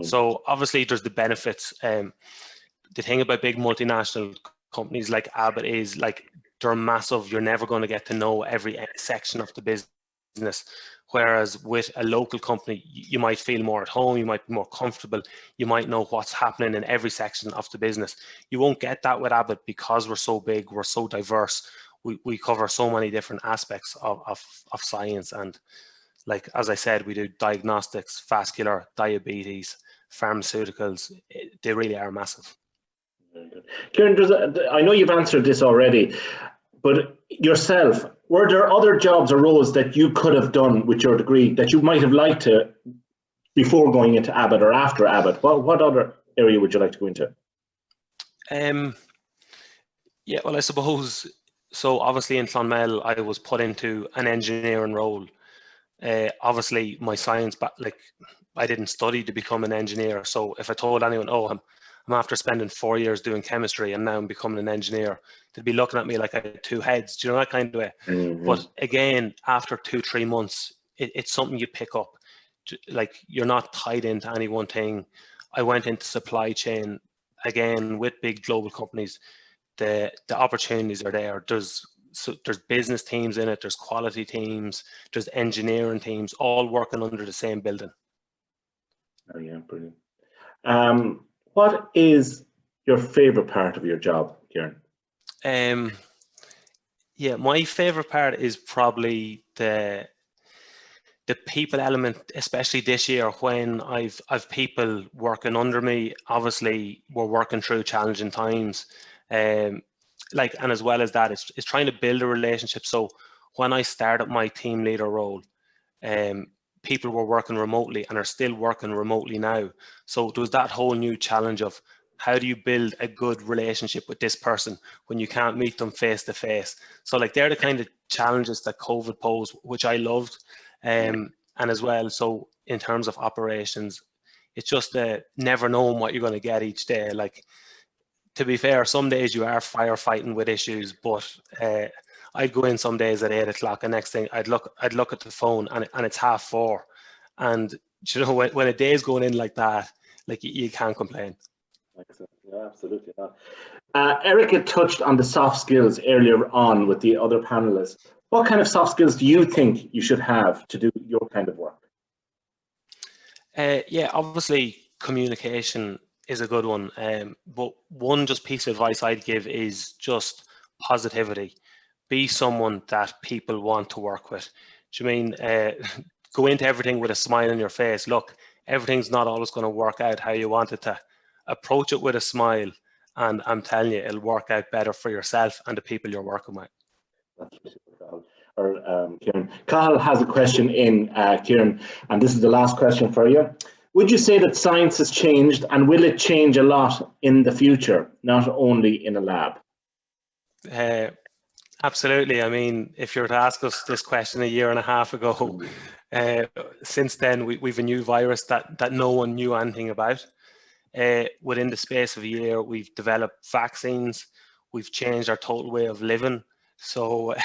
So obviously there's the benefits. The thing about big multinational companies like Abbott is like they're massive. You're never going to get to know every section of the business. Whereas with a local company, you might feel more at home, you might be more comfortable, you might know what's happening in every section of the business. You won't get that with Abbott because we're so big, we're so diverse. We cover so many different aspects of science. And like, as I said, we do diagnostics, vascular, diabetes, pharmaceuticals. They really are massive. Kieran, I know you've answered this already, but yourself, were there other jobs or roles that you could have done with your degree that you might have liked to before going into Abbott or after Abbott? What other area would you like to go into? Yeah, well, I suppose, so obviously in Clonmel, I was put into an engineering role. Obviously my science, like I didn't study to become an engineer. So if I told anyone, oh, I'm after spending 4 years doing chemistry and now I'm becoming an engineer, they'd be looking at me like I had two heads. Do you know, that kind of way? But again, after 2-3 months, it's something you pick up. Like you're not tied into any one thing. I went into supply chain again with big global companies. The opportunities are there. There's business teams in it, there's quality teams, there's engineering teams, all working under the same building. Oh yeah, brilliant. What is your favorite part of your job, Kieran? Yeah, my favorite part is probably the people element, especially this year when I've people working under me. Obviously, we're working through challenging times. And as well as that, it's trying to build a relationship. So when I started my team leader role, people were working remotely and are still working remotely now. So there was that whole new challenge of how do you build a good relationship with this person when you can't meet them face to face? So like they're the kind of challenges that COVID posed, which I loved. And as well, so in terms of operations, it's just never knowing what you're going to get each day. Like, to be fair, some days you are firefighting with issues, but I'd go in some days at 8 o'clock, and next thing I'd look at the phone and it's 4:30. And you know, when a day is going in like that, like you can't complain. Excellent. Yeah, absolutely. Erica touched on the soft skills earlier on with the other panelists. What kind of soft skills do you think you should have to do your kind of work? Yeah, obviously communication is a good one. But one just piece of advice I'd give is just positivity. Be someone that people want to work with. Do you mean go into everything with a smile on your face? Look, everything's not always going to work out how you want it to. Approach it with a smile, and I'm telling you, it'll work out better for yourself and the people you're working with. Kieran. Cathal has a question in, Kieran, and this is the last question for you. Would you say that science has changed, and will it change a lot in the future, not only in a lab? Absolutely. I mean, if you were to ask us this question a year and a half ago, since then we've a new virus that no one knew anything about. Within the space of a year, we've developed vaccines. We've changed our total way of living. So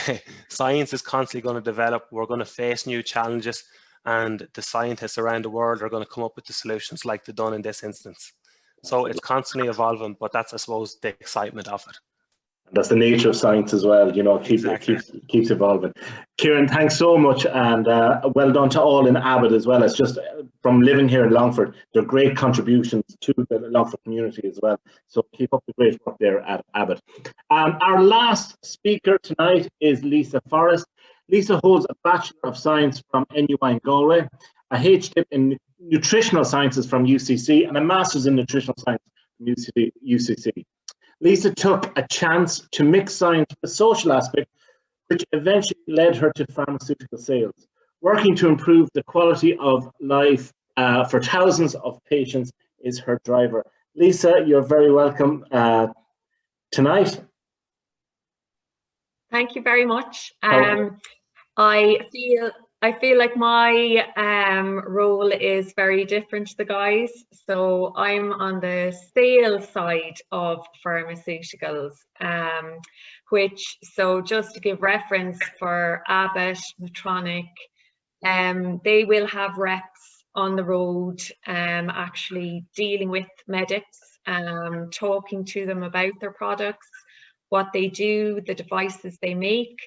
science is constantly going to develop. We're going to face new challenges, and the scientists around the world are going to come up with the solutions like they've done in this instance. So it's constantly evolving, but that's, I suppose, the excitement of it. That's the nature of science as well, you know, Exactly. keeps evolving. Kieran, thanks so much, and well done to all in Abbott as well. It's just from living here in Longford, they're great contributions to the Longford community as well. So keep up the great work there at Abbott. Our last speaker tonight is Lisa Forrest. Lisa holds a Bachelor of Science from NUI in Galway, a HDip in Nutritional Sciences from UCC, and a Master's in Nutritional Science from UCC. Lisa took a chance to mix science with the social aspect, which eventually led her to pharmaceutical sales. Working to improve the quality of life for thousands of patients is her driver. Lisa, you're very welcome tonight. Thank you very much. I feel like my role is very different to the guys. So I'm on the sales side of pharmaceuticals, so just to give reference for Abbott, Medtronic, they will have reps on the road actually dealing with medics, talking to them about their products, what they do, the devices they make.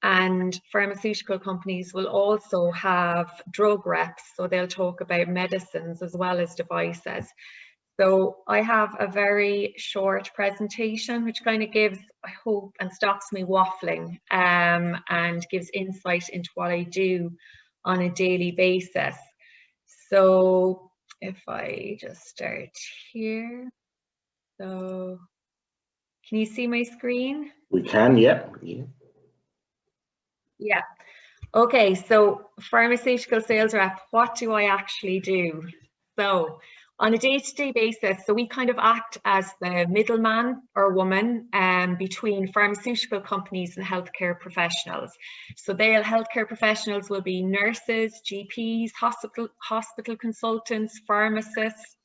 And pharmaceutical companies will also have drug reps, so they'll talk about medicines as well as devices. So I have a very short presentation, which kind of gives, I hope, and stops me waffling, and gives insight into what I do on a daily basis. So if I just start here, so can you see my screen? We can, yeah. Yeah. Okay, so pharmaceutical sales rep, what do I actually do? So on a day-to-day basis, so we kind of act as the middleman or woman between pharmaceutical companies and healthcare professionals. So healthcare professionals will be nurses, GPs, hospital consultants, pharmacists,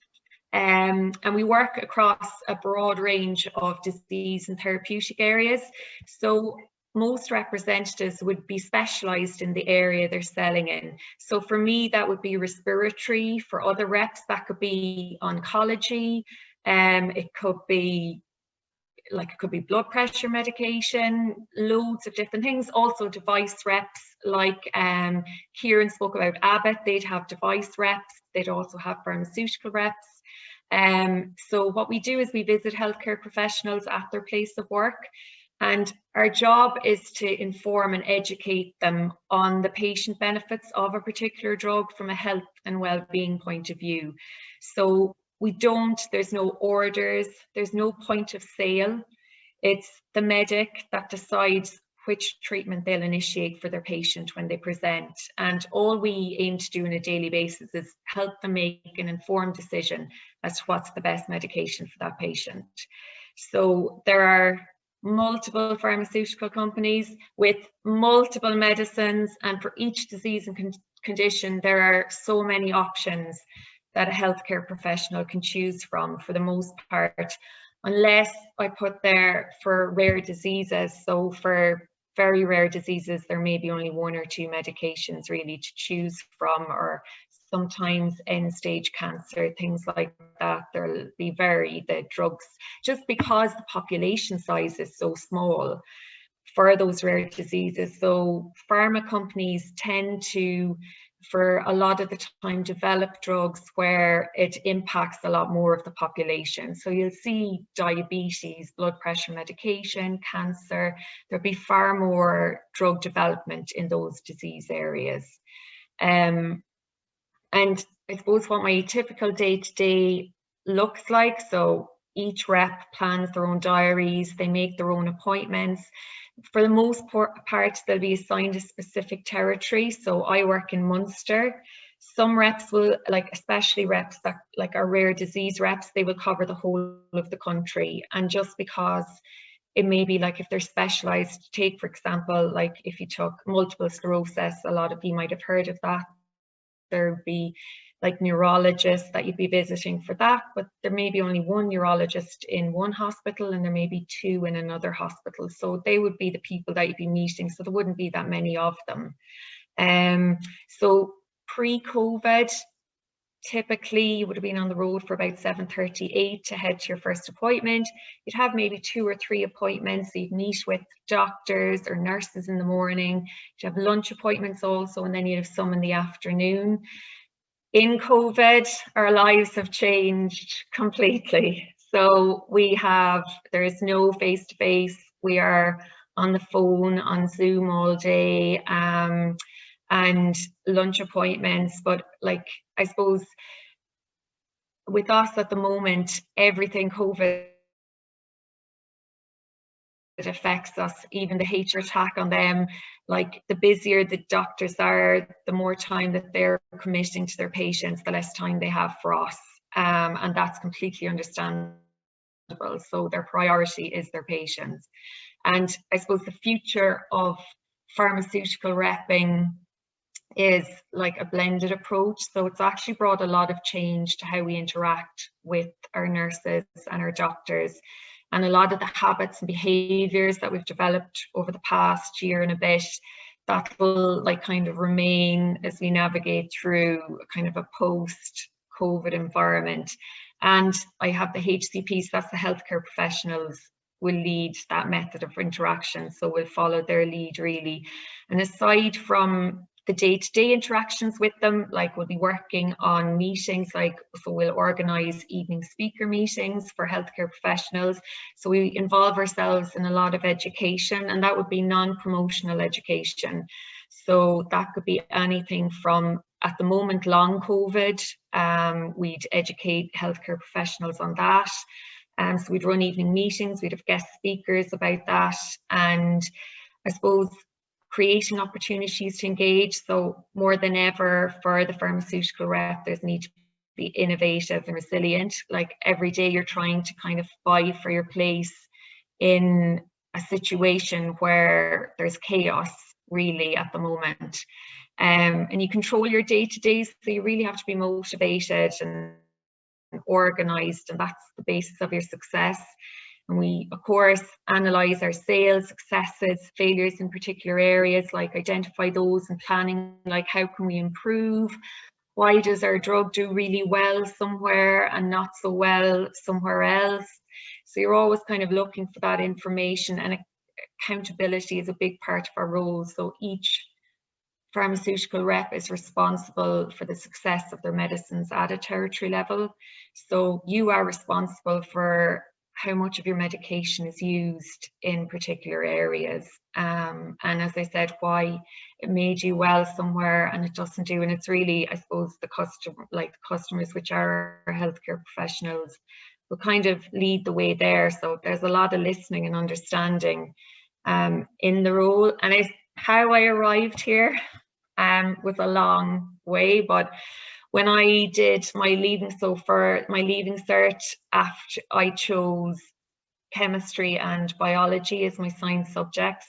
and we work across a broad range of disease and therapeutic areas. So most representatives would be specialized in the area they're selling in. So for me, that would be respiratory. For other reps, that could be oncology. It could be blood pressure medication, loads of different things. Also device reps, like Kieran spoke about Abbott, they'd have device reps. They'd also have pharmaceutical reps. So what we do is we visit healthcare professionals at their place of work. And our job is to inform and educate them on the patient benefits of a particular drug from a health and well-being point of view. So there's no orders, there's no point of sale. It's the medic that decides which treatment they'll initiate for their patient when they present. And all we aim to do on a daily basis is help them make an informed decision as to what's the best medication for that patient. So there are multiple pharmaceutical companies with multiple medicines, and for each disease and condition there are so many options that a healthcare professional can choose from, for the most part, unless I put there for rare diseases. So for very rare diseases there may be only one or two medications really to choose from, or sometimes end-stage cancer, things like that, there'll be the drugs, just because the population size is so small for those rare diseases. So pharma companies tend to for a lot of the time develop drugs where it impacts a lot more of the population. So you'll see diabetes, blood pressure medication, cancer, there'll be far more drug development in those disease areas. And I suppose what my typical day-to-day looks like, so each rep plans their own diaries, they make their own appointments. For the most part, they'll be assigned a specific territory. So I work in Munster. Some reps will, like especially reps that like are rare disease reps, they will cover the whole of the country. And just because it may be like if they're specialized, take for example, like if you took multiple sclerosis, a lot of you might have heard of that. There would be like neurologists that you'd be visiting for that, but there may be only one neurologist in one hospital and there may be two in another hospital. So they would be the people that you'd be meeting. So there wouldn't be that many of them. So pre-COVID, typically you would have been on the road for about 7:38 to head to your first appointment. You'd have maybe 2 or 3 appointments. So you'd meet with doctors or nurses in the morning. You'd have lunch appointments also, and then you'd have some in the afternoon. In COVID, our lives have changed completely. So there is no face-to-face. We are on the phone, on Zoom all day, and lunch appointments. But like, I suppose with us at the moment, everything COVID, it affects us, even the HR attack on them. Like the busier the doctors are, the more time that they're committing to their patients, the less time they have for us. And that's completely understandable. So their priority is their patients. And I suppose the future of pharmaceutical repping is like a blended approach. So it's actually brought a lot of change to how we interact with our nurses and our doctors. And a lot of the habits and behaviors that we've developed over the past year and a bit, that will like kind of remain as we navigate through kind of a post-COVID environment. And I have the HCPs, that's the healthcare professionals, will lead that method of interaction. So we'll follow their lead really. And aside from the day-to-day interactions with them, like we'll be working on meetings, like so we'll organize evening speaker meetings for healthcare professionals. So we involve ourselves in a lot of education, and that would be non-promotional education. So that could be anything from, at the moment, long COVID, we'd educate healthcare professionals on that. So we'd run evening meetings, we'd have guest speakers about that, and I suppose creating opportunities to engage. So more than ever for the pharmaceutical rep, there's need to be innovative and resilient. Like every day you're trying to kind of fight for your place in a situation where there's chaos really at the moment. And you control your day-to-day, so you really have to be motivated and organized, and that's the basis of your success. And we, of course, analyze our sales successes, failures in particular areas, like identify those and planning, like how can we improve? Why does our drug do really well somewhere and not so well somewhere else? So you're always kind of looking for that information, and accountability is a big part of our role. So each pharmaceutical rep is responsible for the success of their medicines at a territory level. So you are responsible for how much of your medication is used in particular areas. And as I said, why it may do well somewhere and it doesn't do. And it's really, I suppose, the customers, which are healthcare professionals, will kind of lead the way there. So there's a lot of listening and understanding in the role. And how I arrived here was a long way, but when I did my leaving, so for my leaving cert, after I chose chemistry and biology as my science subjects,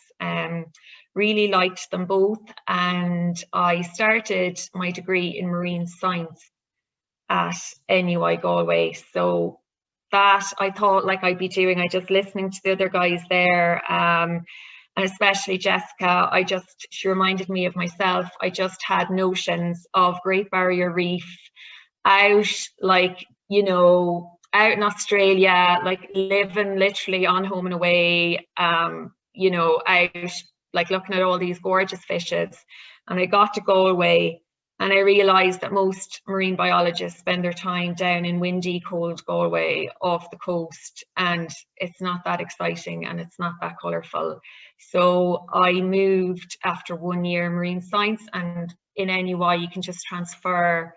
really liked them both, and I started my degree in marine science at NUI Galway. So that I thought like I'd be doing, I just listening to the other guys there, and especially Jessica, she reminded me of myself. I just had notions of Great Barrier Reef out, like, you know, out in Australia, like living literally on home and away, you know, out, like looking at all these gorgeous fishes. And I got to Galway And I realised that most marine biologists spend their time down in windy, cold Galway off the coast, and it's not that exciting and it's not that colourful. So I moved after 1 year marine science, and in NUI you can just transfer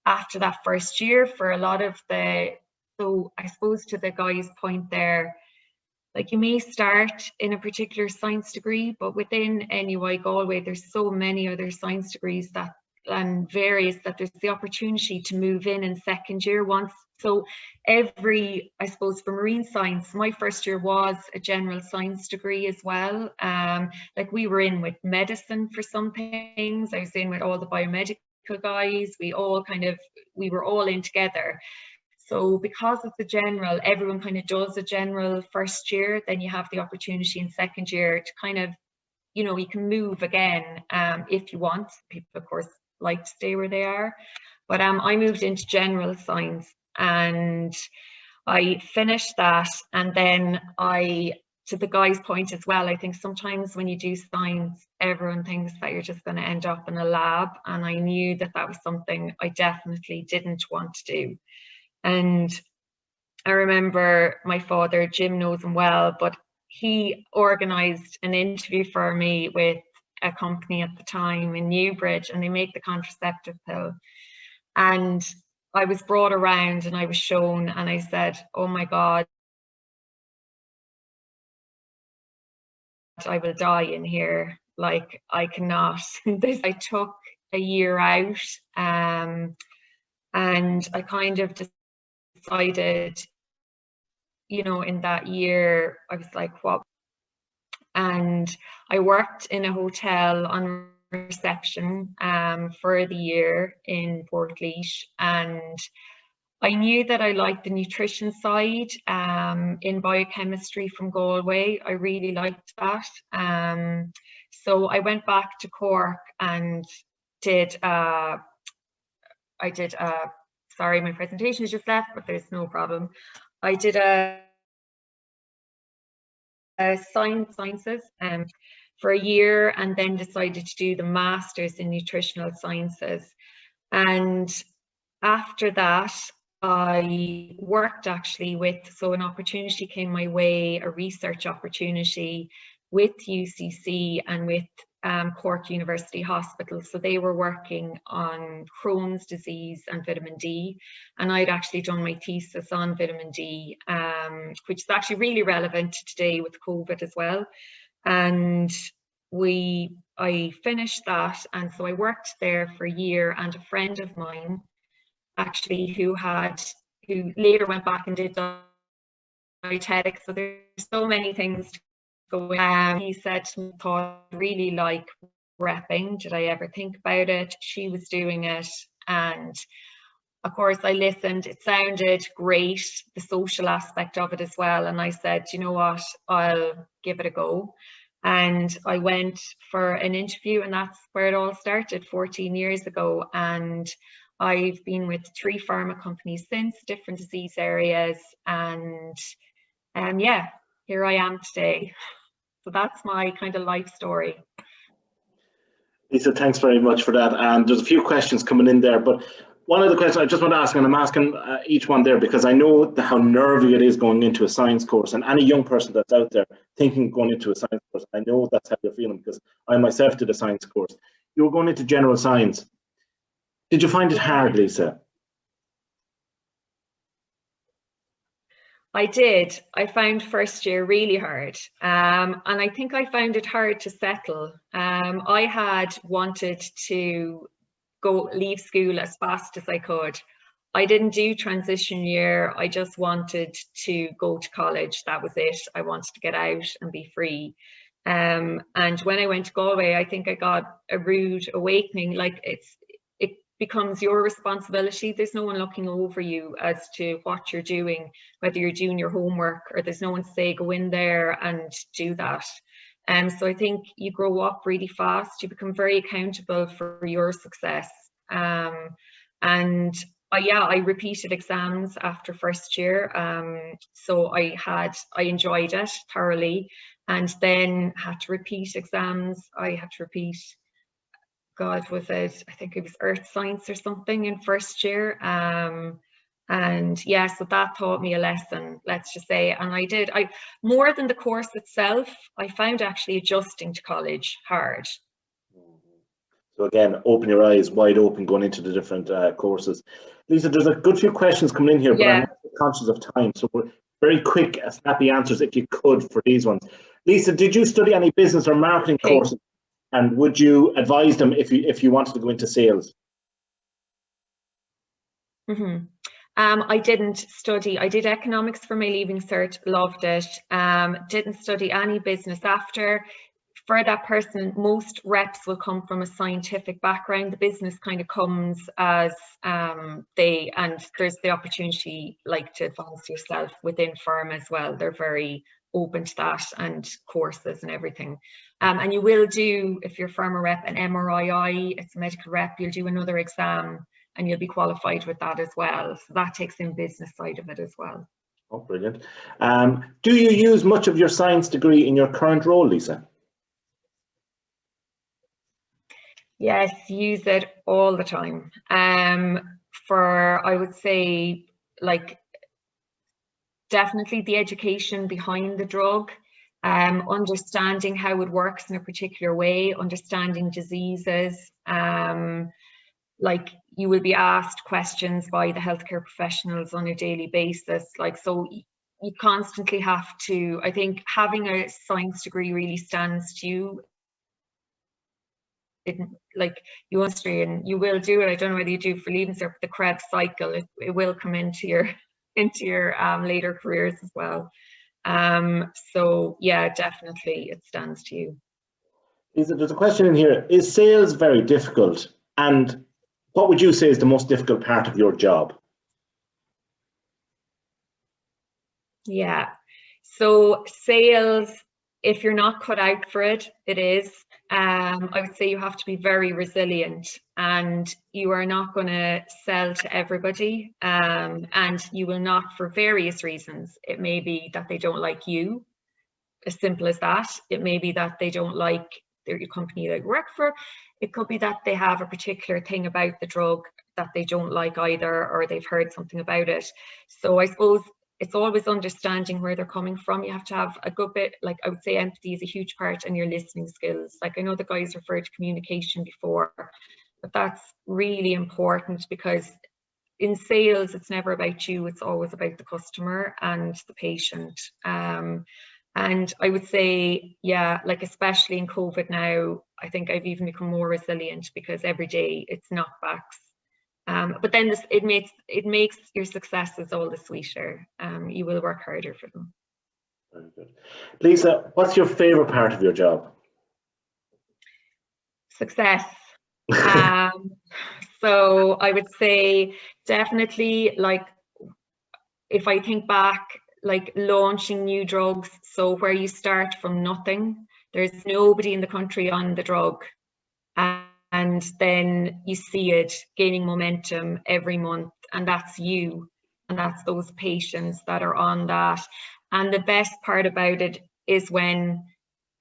after that first year for a lot of the, so I suppose to the guy's point there, like you may start in a particular science degree, but within NUI Galway, there's so many other science degrees that and various that there's the opportunity to move in second year once. So every, I suppose for marine science, my first year was a general science degree as well. Like we were in with medicine for some things. I was in with all the biomedical guys. We were all in together. So because of the general, everyone kind of does a general first year, then you have the opportunity in second year to kind of, you know, you can move again if you want. People, of course, like to stay where they are. But I moved into general science and I finished that. And then to the guy's point as well, I think sometimes when you do science, everyone thinks that you're just going to end up in a lab. And I knew that that was something I definitely didn't want to do. And I remember my father, Jim knows him well, but he organised an interview for me with a company at the time in Newbridge, and they make the contraceptive pill. And I was brought around and I was shown, and I said, oh my God, I will die in here. Like, I cannot. I took a year out and I kind of decided, you know, in that year, I was like, what? And I worked in a hotel on reception for the year in Portlaoise, and I knew that I liked the nutrition side in biochemistry from Galway. I really liked that. So I went back to Cork and did, sorry, my presentation is just left, but there's no problem. I did a sciences for a year, and then decided to do the master's in nutritional sciences. And after that, I worked actually with, so an opportunity came my way, a research opportunity with UCC and with Cork University Hospital. So they were working on Crohn's disease and vitamin D, and I'd actually done my thesis on vitamin D, which is actually really relevant today with COVID as well. And I finished that, and so I worked there for a year, and a friend of mine actually who later went back and did dietetics. So there's so many things to go in. He said to me, thought really like repping. Did I ever think about it? She was doing it, and of course I listened. It sounded great, the social aspect of it as well. And I said, you know what, I'll give it a go. And I went for an interview, and that's where it all started 14 years ago. And I've been with 3 pharma companies since, different disease areas, and yeah, here I am today. So that's my kind of life story. Lisa, thanks very much for that. And there's a few questions coming in there, but one of the questions I just want to ask, and I'm asking each one there because I know how nervy it is going into a science course, and any young person that's out there thinking going into a science course, I know that's how you're feeling because I myself did a science course. You were going into general science. Did you find it hard, Lisa? I did. I found first year really hard. And I think I found it hard to settle. I had wanted to leave school as fast as I could. I didn't do transition year. I just wanted to go to college. That was it. I wanted to get out and be free. And when I went to Galway, I think I got a rude awakening. Like it becomes your responsibility. There's no one looking over you as to what you're doing, whether you're doing your homework, or there's no one to say, go in there and do that. So I think you grow up really fast. You become very accountable for your success. And I repeated exams after first year. So I enjoyed it thoroughly, and then had to repeat exams. I had to repeat God, was it, I think it was earth science or something in first year. And yeah, so that taught me a lesson, let's just say. And I more than the course itself, I found actually adjusting to college hard. So again, open your eyes wide open going into the different courses. Lisa, there's a good few questions coming in here, but I'm conscious of time. So we're very quick, snappy answers if you could for these ones. Lisa, did you study any business or marketing courses? And would you advise them if you wanted to go into sales? I didn't study. I did economics for my leaving cert, loved it. Didn't study any business after. For that person, most reps will come from a scientific background. The business kind of comes as and there's the opportunity like to advance yourself within firm as well. They're very open to that, and courses and everything. And you will do, if you're firm or rep, an MRII, it's a medical rep, you'll do another exam and you'll be qualified with that as well. So that takes in business side of it as well. Oh, brilliant. Do you use much of your science degree in your current role, Lisa? Yes, use it all the time. For, I would say, like, definitely the education behind the drug, understanding how it works in a particular way, understanding diseases. Like, you will be asked questions by the healthcare professionals on a daily basis. Like, so you constantly have to, I think having a science degree really stands to you. Like, you must, and you will do it. I don't know whether you do for leaving cert, but the cred cycle, it will come into your later careers as well. So yeah, definitely it stands to you. There's a question in here. Is sales very difficult? And what would you say is the most difficult part of your job? Yeah, so sales, if you're not cut out for it, it is. I would say you have to be very resilient, and you are not going to sell to everybody, and you will not, for various reasons. It may be that they don't like you, as simple as that. It may be that they don't like your company that you work for. It could be that they have a particular thing about the drug that they don't like either, or they've heard something about it. So I suppose it's always understanding where they're coming from. You have to have a good bit, like, I would say empathy is a huge part, in your listening skills. Like, I know the guys referred to communication before, but that's really important, because in sales, it's never about you, it's always about the customer and the patient. And I would say, yeah, like, especially in COVID now, I think I've even become more resilient, because every day it's knockbacks. But then it makes your successes all the sweeter. You will work harder for them. Very good. Lisa, what's your favorite part of your job? Success. So I would say definitely, like, if I think back, like, launching new drugs, so where you start from nothing, there's nobody in the country on the drug, and then you see it gaining momentum every month, and that's you, and that's those patients that are on that. And the best part about it is when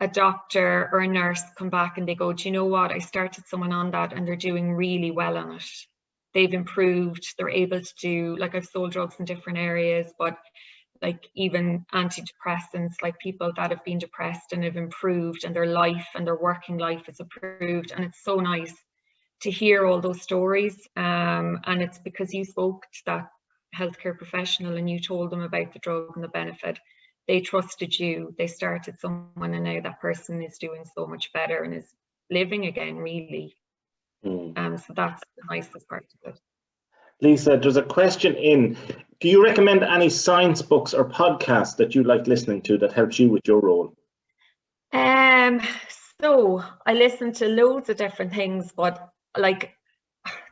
a doctor or a nurse come back and they go, do you know what, I started someone on that and they're doing really well on it. They've improved, they're able to do, like, I've sold drugs in different areas, but like even antidepressants, like people that have been depressed and have improved, and their life and their working life is improved. And it's so nice to hear all those stories. And it's because you spoke to that healthcare professional and you told them about the drug and the benefit. They trusted you, they started someone, and now that person is doing so much better and is living again, really. So that's the nicest part of it. Lisa, there's a question in. Do you recommend any science books or podcasts that you like listening to that helps you with your role? So I listen to loads of different things, but like,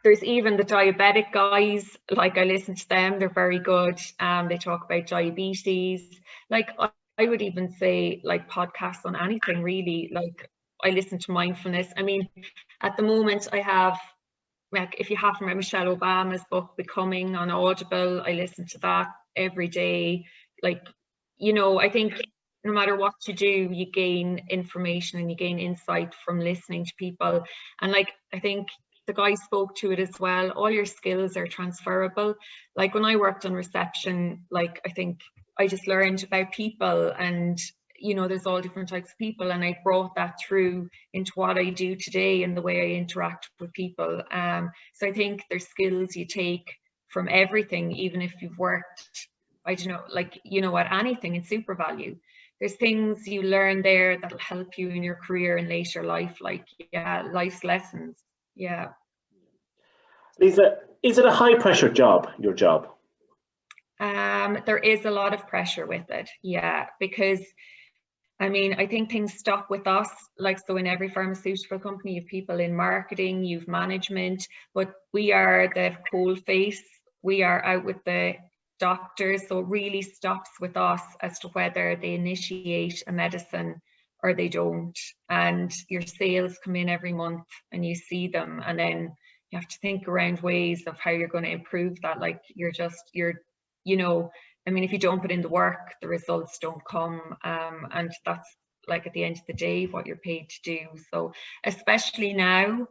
there's even the diabetic guys, like, I listen to them, they're very good. They talk about diabetes. Like, I would even say, like, podcasts on anything really. Like, I listen to mindfulness. I mean, at the moment I have, like, if you have read Michelle Obama's book Becoming on Audible, I listen to that every day. Like, you know, I think no matter what you do, you gain information and you gain insight from listening to people. And like, I think the guy spoke to it as well, all your skills are transferable. Like when I worked on reception, like I think I just learned about people, and you know, there's all different types of people, and I brought that through into what I do today and the way I interact with people. So I think there's skills you take from everything, even if you've worked, I don't know, like, you know, at anything in SuperValu. There's things you learn there that'll help you in your career in later life, like, yeah, life's lessons. Yeah. Lisa, is it a high pressure job, your job? There is a lot of pressure with it, yeah, because I mean, I think things stop with us, like, so in every pharmaceutical company, you have people in marketing, you've management, but we are the coal face, we are out with the doctors, so it really stops with us as to whether they initiate a medicine or they don't. And your sales come in every month and you see them, and then you have to think around ways of how you're going to improve that. Like, you're you know, I mean, if you don't put in the work, the results don't come. And that's, like, at the end of the day, what you're paid to do. So especially now,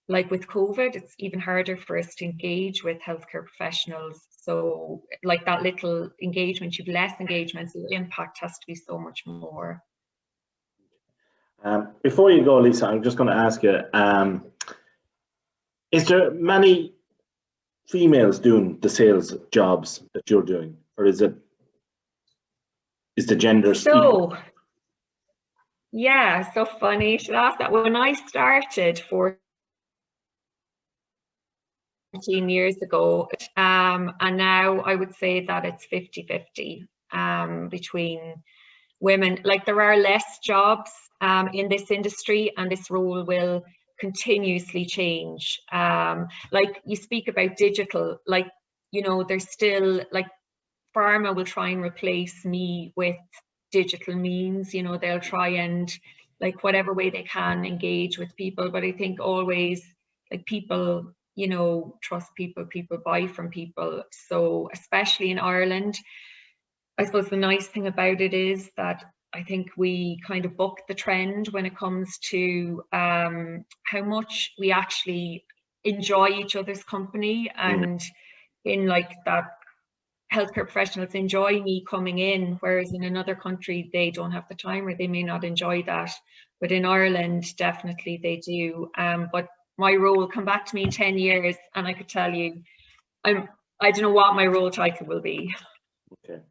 like with COVID, it's even harder for us to engage with healthcare professionals. So like that little engagement, you've less engagement, so the impact has to be so much more. Before you go, Lisa, I'm just going to ask you, is there many females doing the sales jobs that you're doing, or is the gender so yeah, so funny you should ask that. When I started 14 years ago, and now I would say that it's 50-50 between women. Like, there are less jobs in this industry, and this role will continuously change. Like, you speak about digital, like, you know, there's still, like, pharma will try and replace me with digital means, you know, they'll try and, like, whatever way they can engage with people. But I think always, like, people, you know, trust people, people buy from people. So especially in Ireland, I suppose the nice thing about it is that I think we kind of buck the trend when it comes to how much we actually enjoy each other's company, and in, like, that healthcare professionals enjoy me coming in, whereas in another country they don't have the time, or they may not enjoy that. But in Ireland, definitely they do. But my role, come back to me in 10 years and I could tell you, I don't know what my role title will be. Okay.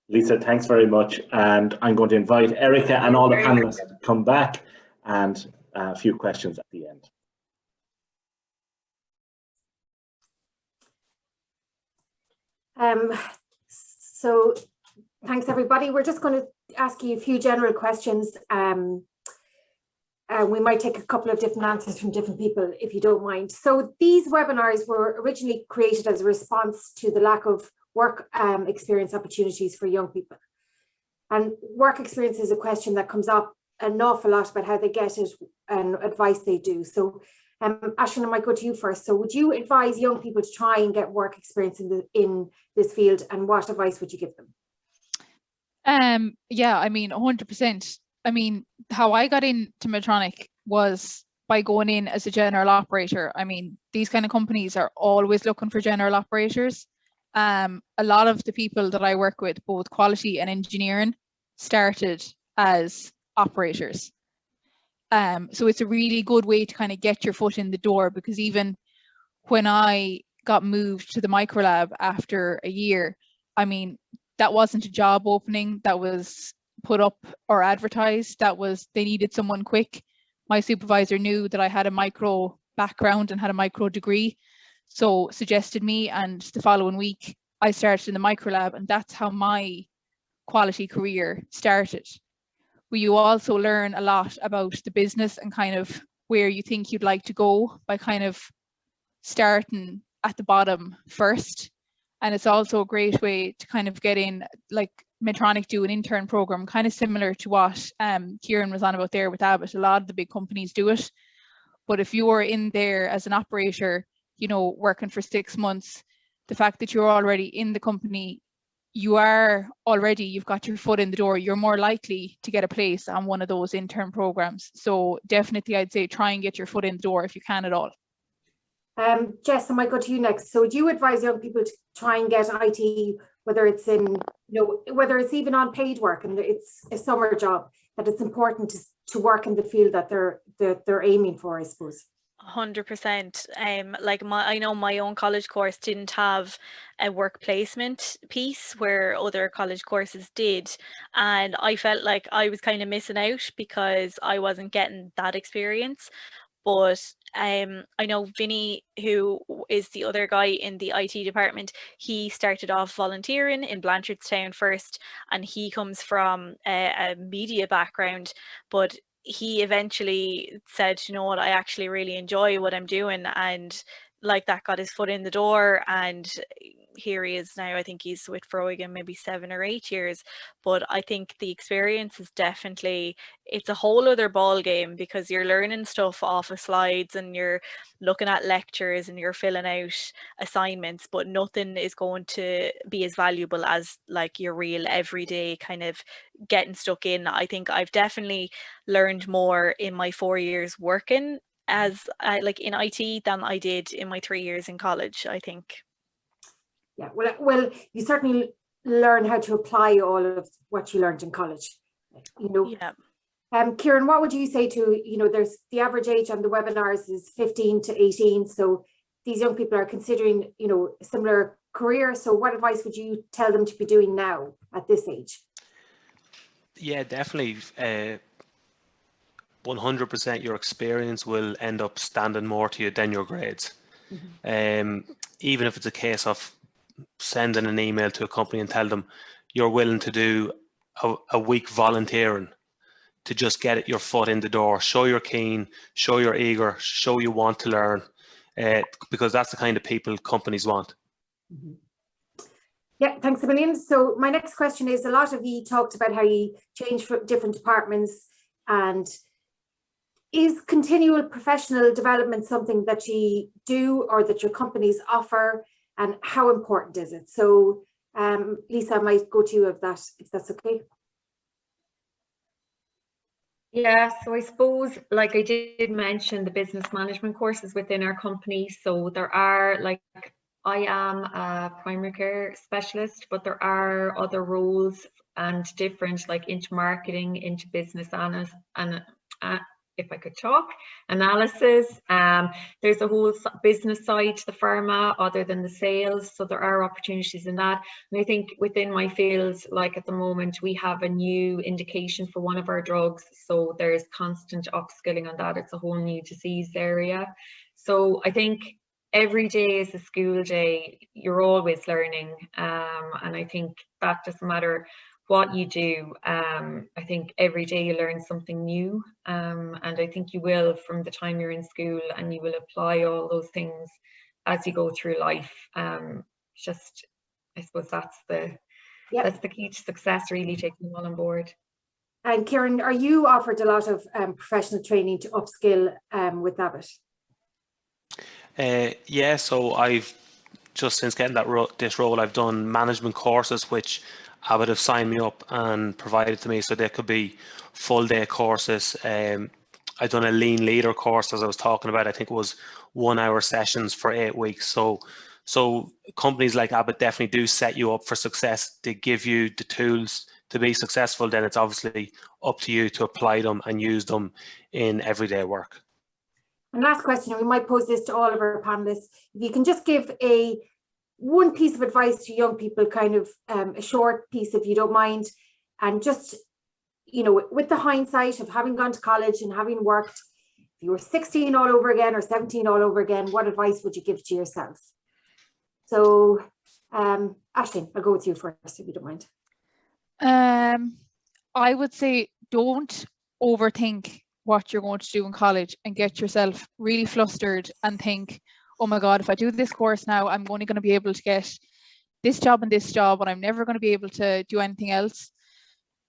Lisa, thanks very much. And I'm going to invite Erica and all the panelists to come back, and a few questions at the end. So thanks, everybody. We're just going to ask you a few general questions. We might take a couple of different answers from different people, if you don't mind. So these webinars were originally created as a response to the lack of work experience opportunities for young people. And work experience is a question that comes up an awful lot about how they get it and advice they do. So Aisling, I might go to you first. So would you advise young people to try and get work experience in this field, and what advice would you give them? Yeah, I mean, 100%. I mean, how I got into Medtronic was by going in as a general operator. I mean, these kind of companies are always looking for general operators. A lot of the people that I work with, both quality and engineering, started as operators. So it's a really good way to kind of get your foot in the door, because even when I got moved to the microlab after a year, I mean, that wasn't a job opening that was put up or advertised. That was, they needed someone quick. My supervisor knew that I had a micro background and had a micro degree, so suggested me, and the following week I started in the microlab, and that's how my quality career started. Where you also learn a lot about the business and kind of where you think you'd like to go by kind of starting at the bottom first. And it's also a great way to kind of get in, like Medtronic do an intern program, kind of similar to what Kieran was on about there with Abbott. A lot of the big companies do it. But if you are in there as an operator, you know, working for 6 months, the fact that you're already in the company you've got your foot in the door, you're more likely to get a place on one of those intern programs. So definitely I'd say try and get your foot in the door if you can at all. Jess, I might go to you next. So do you advise young people to try and get IT, whether it's in, whether it's even on paid work and it's a summer job, that it's important to work in the field that they're aiming for, I suppose? 100%. Like I know my own college course didn't have a work placement piece where other college courses did, and I felt like I was kind of missing out because I wasn't getting that experience. But I know Vinny, who is the other guy in the IT department, he started off volunteering in Blanchardstown first, and he comes from a media background, but he eventually said, you know what, I actually really enjoy what I'm doing, and like that got his foot in the door, and here he is now. I think he's with Foróige maybe 7 or 8 years. But I think the experience is definitely, it's a whole other ball game, because you're learning stuff off of slides and you're looking at lectures and you're filling out assignments, but nothing is going to be as valuable as like your real everyday kind of getting stuck in. I think I've definitely learned more in my 4 years working as like in IT than I did in my 3 years in college, I think. Yeah, well, you certainly learn how to apply all of what you learned in college, Yeah. Kieran, what would you say to, there's the average age on the webinars is 15 to 18. So these young people are considering, a similar career. So what advice would you tell them to be doing now at this age? Yeah, definitely. 100% your experience will end up standing more to you than your grades. Even if it's a case of sending an email to a company and tell them you're willing to do a week volunteering to just get your foot in the door, show you're keen, show you're eager, show you want to learn, because that's the kind of people companies want. Yeah, thanks a million. So my next question is, a lot of you talked about how you change from different departments, and is continual professional development something that you do or that your companies offer, and how important is it? So Lisa, I might go to you if that's okay. Yeah, so I suppose, like I did mention, the business management courses within our company. So there are, like, I am a primary care specialist, but there are other roles and different, like, into marketing, into business analysis, and if I could talk, analysis. There's a whole business side to the pharma other than the sales. So there are opportunities in that. And I think within my fields, like at the moment, we have a new indication for one of our drugs. So there's constant upskilling on that. It's a whole new disease area. So I think every day is a school day. You're always learning. And I think that doesn't matter what you do. I think every day you learn something new, and I think you will from the time you're in school, and you will apply all those things as you go through life. Just, I suppose that's the key to success, really, taking them all on board. And Kieran, are you offered a lot of professional training to upskill with Abbott? Yeah, so I've just since getting this role, I've done management courses, which Abbott have signed me up and provided to me, so they could be full day courses. I've done a lean leader course, as I was talking about. I think it was 1 hour sessions for 8 weeks. So companies like Abbott definitely do set you up for success. They give you the tools to be successful. Then it's obviously up to you to apply them and use them in everyday work. And last question, and we might pose this to all of our panelists. If you can just give one piece of advice to young people, kind of a short piece, if you don't mind, and just, with the hindsight of having gone to college and having worked, if you were 16 all over again or 17 all over again, what advice would you give to yourself? So, Aisling, I'll go with you first, if you don't mind. I would say don't overthink what you're going to do in college and get yourself really flustered and think, oh my God, if I do this course now, I'm only going to be able to get this job and this job, and I'm never going to be able to do anything else.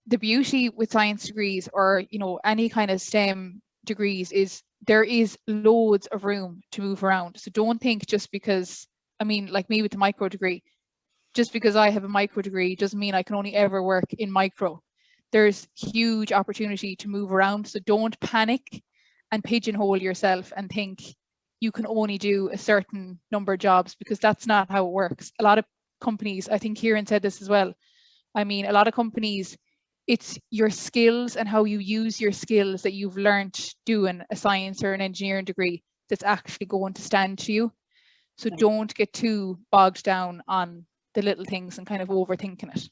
The beauty with science degrees, or any kind of STEM degrees, is there is loads of room to move around. So don't think just because, like me with the micro degree, just because I have a micro degree doesn't mean I can only ever work in micro. There's huge opportunity to move around. So don't panic and pigeonhole yourself and think you can only do a certain number of jobs, because that's not how it works. A lot of companies, I think Kieran said this as well. I mean, a lot of companies, it's your skills and how you use your skills that you've learned doing a science or an engineering degree that's actually going to stand to you. So don't get too bogged down on the little things and kind of overthinking it.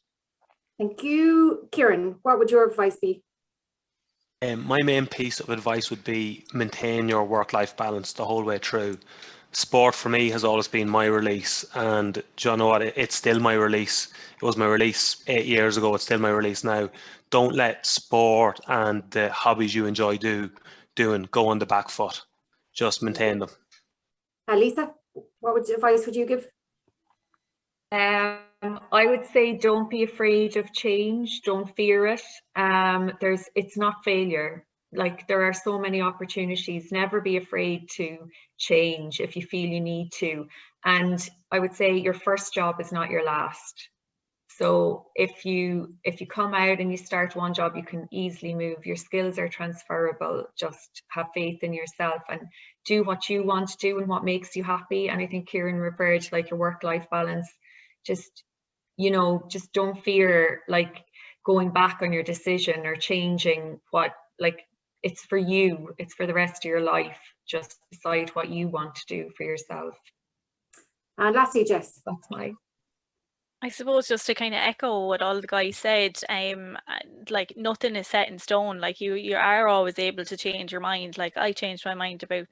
Thank you. Kieran, what would your advice be? My main piece of advice would be maintain your work-life balance the whole way through. Sport for me has always been my release, and do you know what? It's still my release. It was my release 8 years ago. It's still my release now. Don't let sport and the hobbies you enjoy doing go on the back foot. Just maintain them. Lisa, what advice would you give? I would say don't be afraid of change. Don't fear it. It's not failure. Like, there are so many opportunities. Never be afraid to change if you feel you need to. And I would say your first job is not your last. So if you come out and you start one job, you can easily move. Your skills are transferable. Just have faith in yourself and do what you want to do and what makes you happy. And I think Kieran referred to like your work-life balance. Just, you know, just don't fear like going back on your decision or changing what, like, it's for you, it's for the rest of your life. Just decide what you want to do for yourself. And lastly, Jess. That's my. I suppose just to kind of echo what all the guys said, like nothing is set in stone. Like you are always able to change your mind. Like I changed my mind about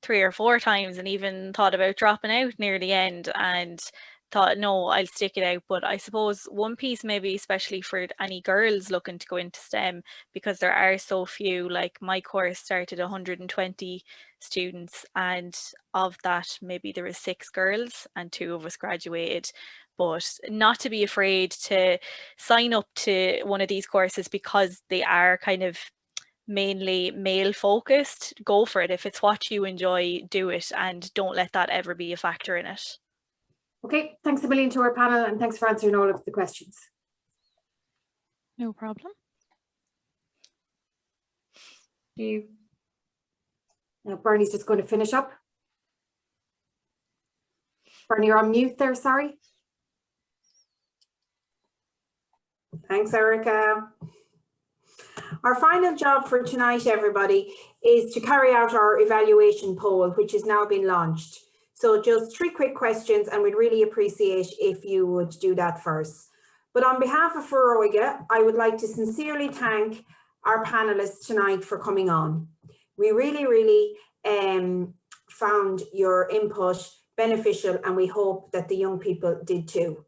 3 or 4 times and even thought about dropping out near the end and thought, no, I'll stick it out. But I suppose one piece maybe especially for any girls looking to go into STEM, because there are so few, like my course started 120 students, and of that maybe there was 6 girls and 2 of us graduated. But not to be afraid to sign up to one of these courses because they are kind of mainly male focused. Go for it. If it's what you enjoy, do it, and don't let that ever be a factor in it. Okay, thanks a million to our panel, and thanks for answering all of the questions. No problem. Thank you. Now Bernie's just going to finish up. Bernie, you're on mute there, sorry. Thanks, Erica. Our final job for tonight, everybody, is to carry out our evaluation poll, which has now been launched. So just 3 quick questions, and we'd really appreciate if you would do that first. But on behalf of Foróige, I would like to sincerely thank our panelists tonight for coming on. We really found your input beneficial, and we hope that the young people did too.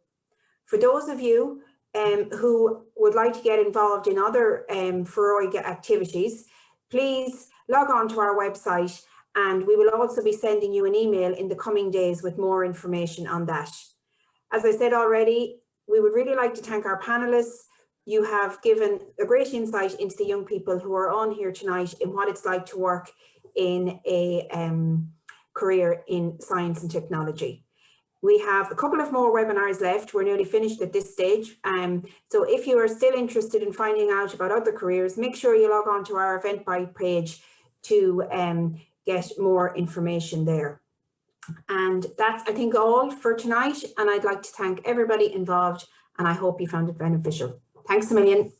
For those of you who would like to get involved in other Foróige activities, please log on to our website, and we will also be sending you an email in the coming days with more information on that. As I said already, we would really like to thank our panelists. You have given a great insight into the young people who are on here tonight in what it's like to work in a career in science and technology. We have a couple of more webinars left. We're nearly finished at this stage. So if you are still interested in finding out about other careers, make sure you log on to our Eventbrite page to get more information there. And that's, I think, all for tonight. And I'd like to thank everybody involved, and I hope you found it beneficial. Thanks a million.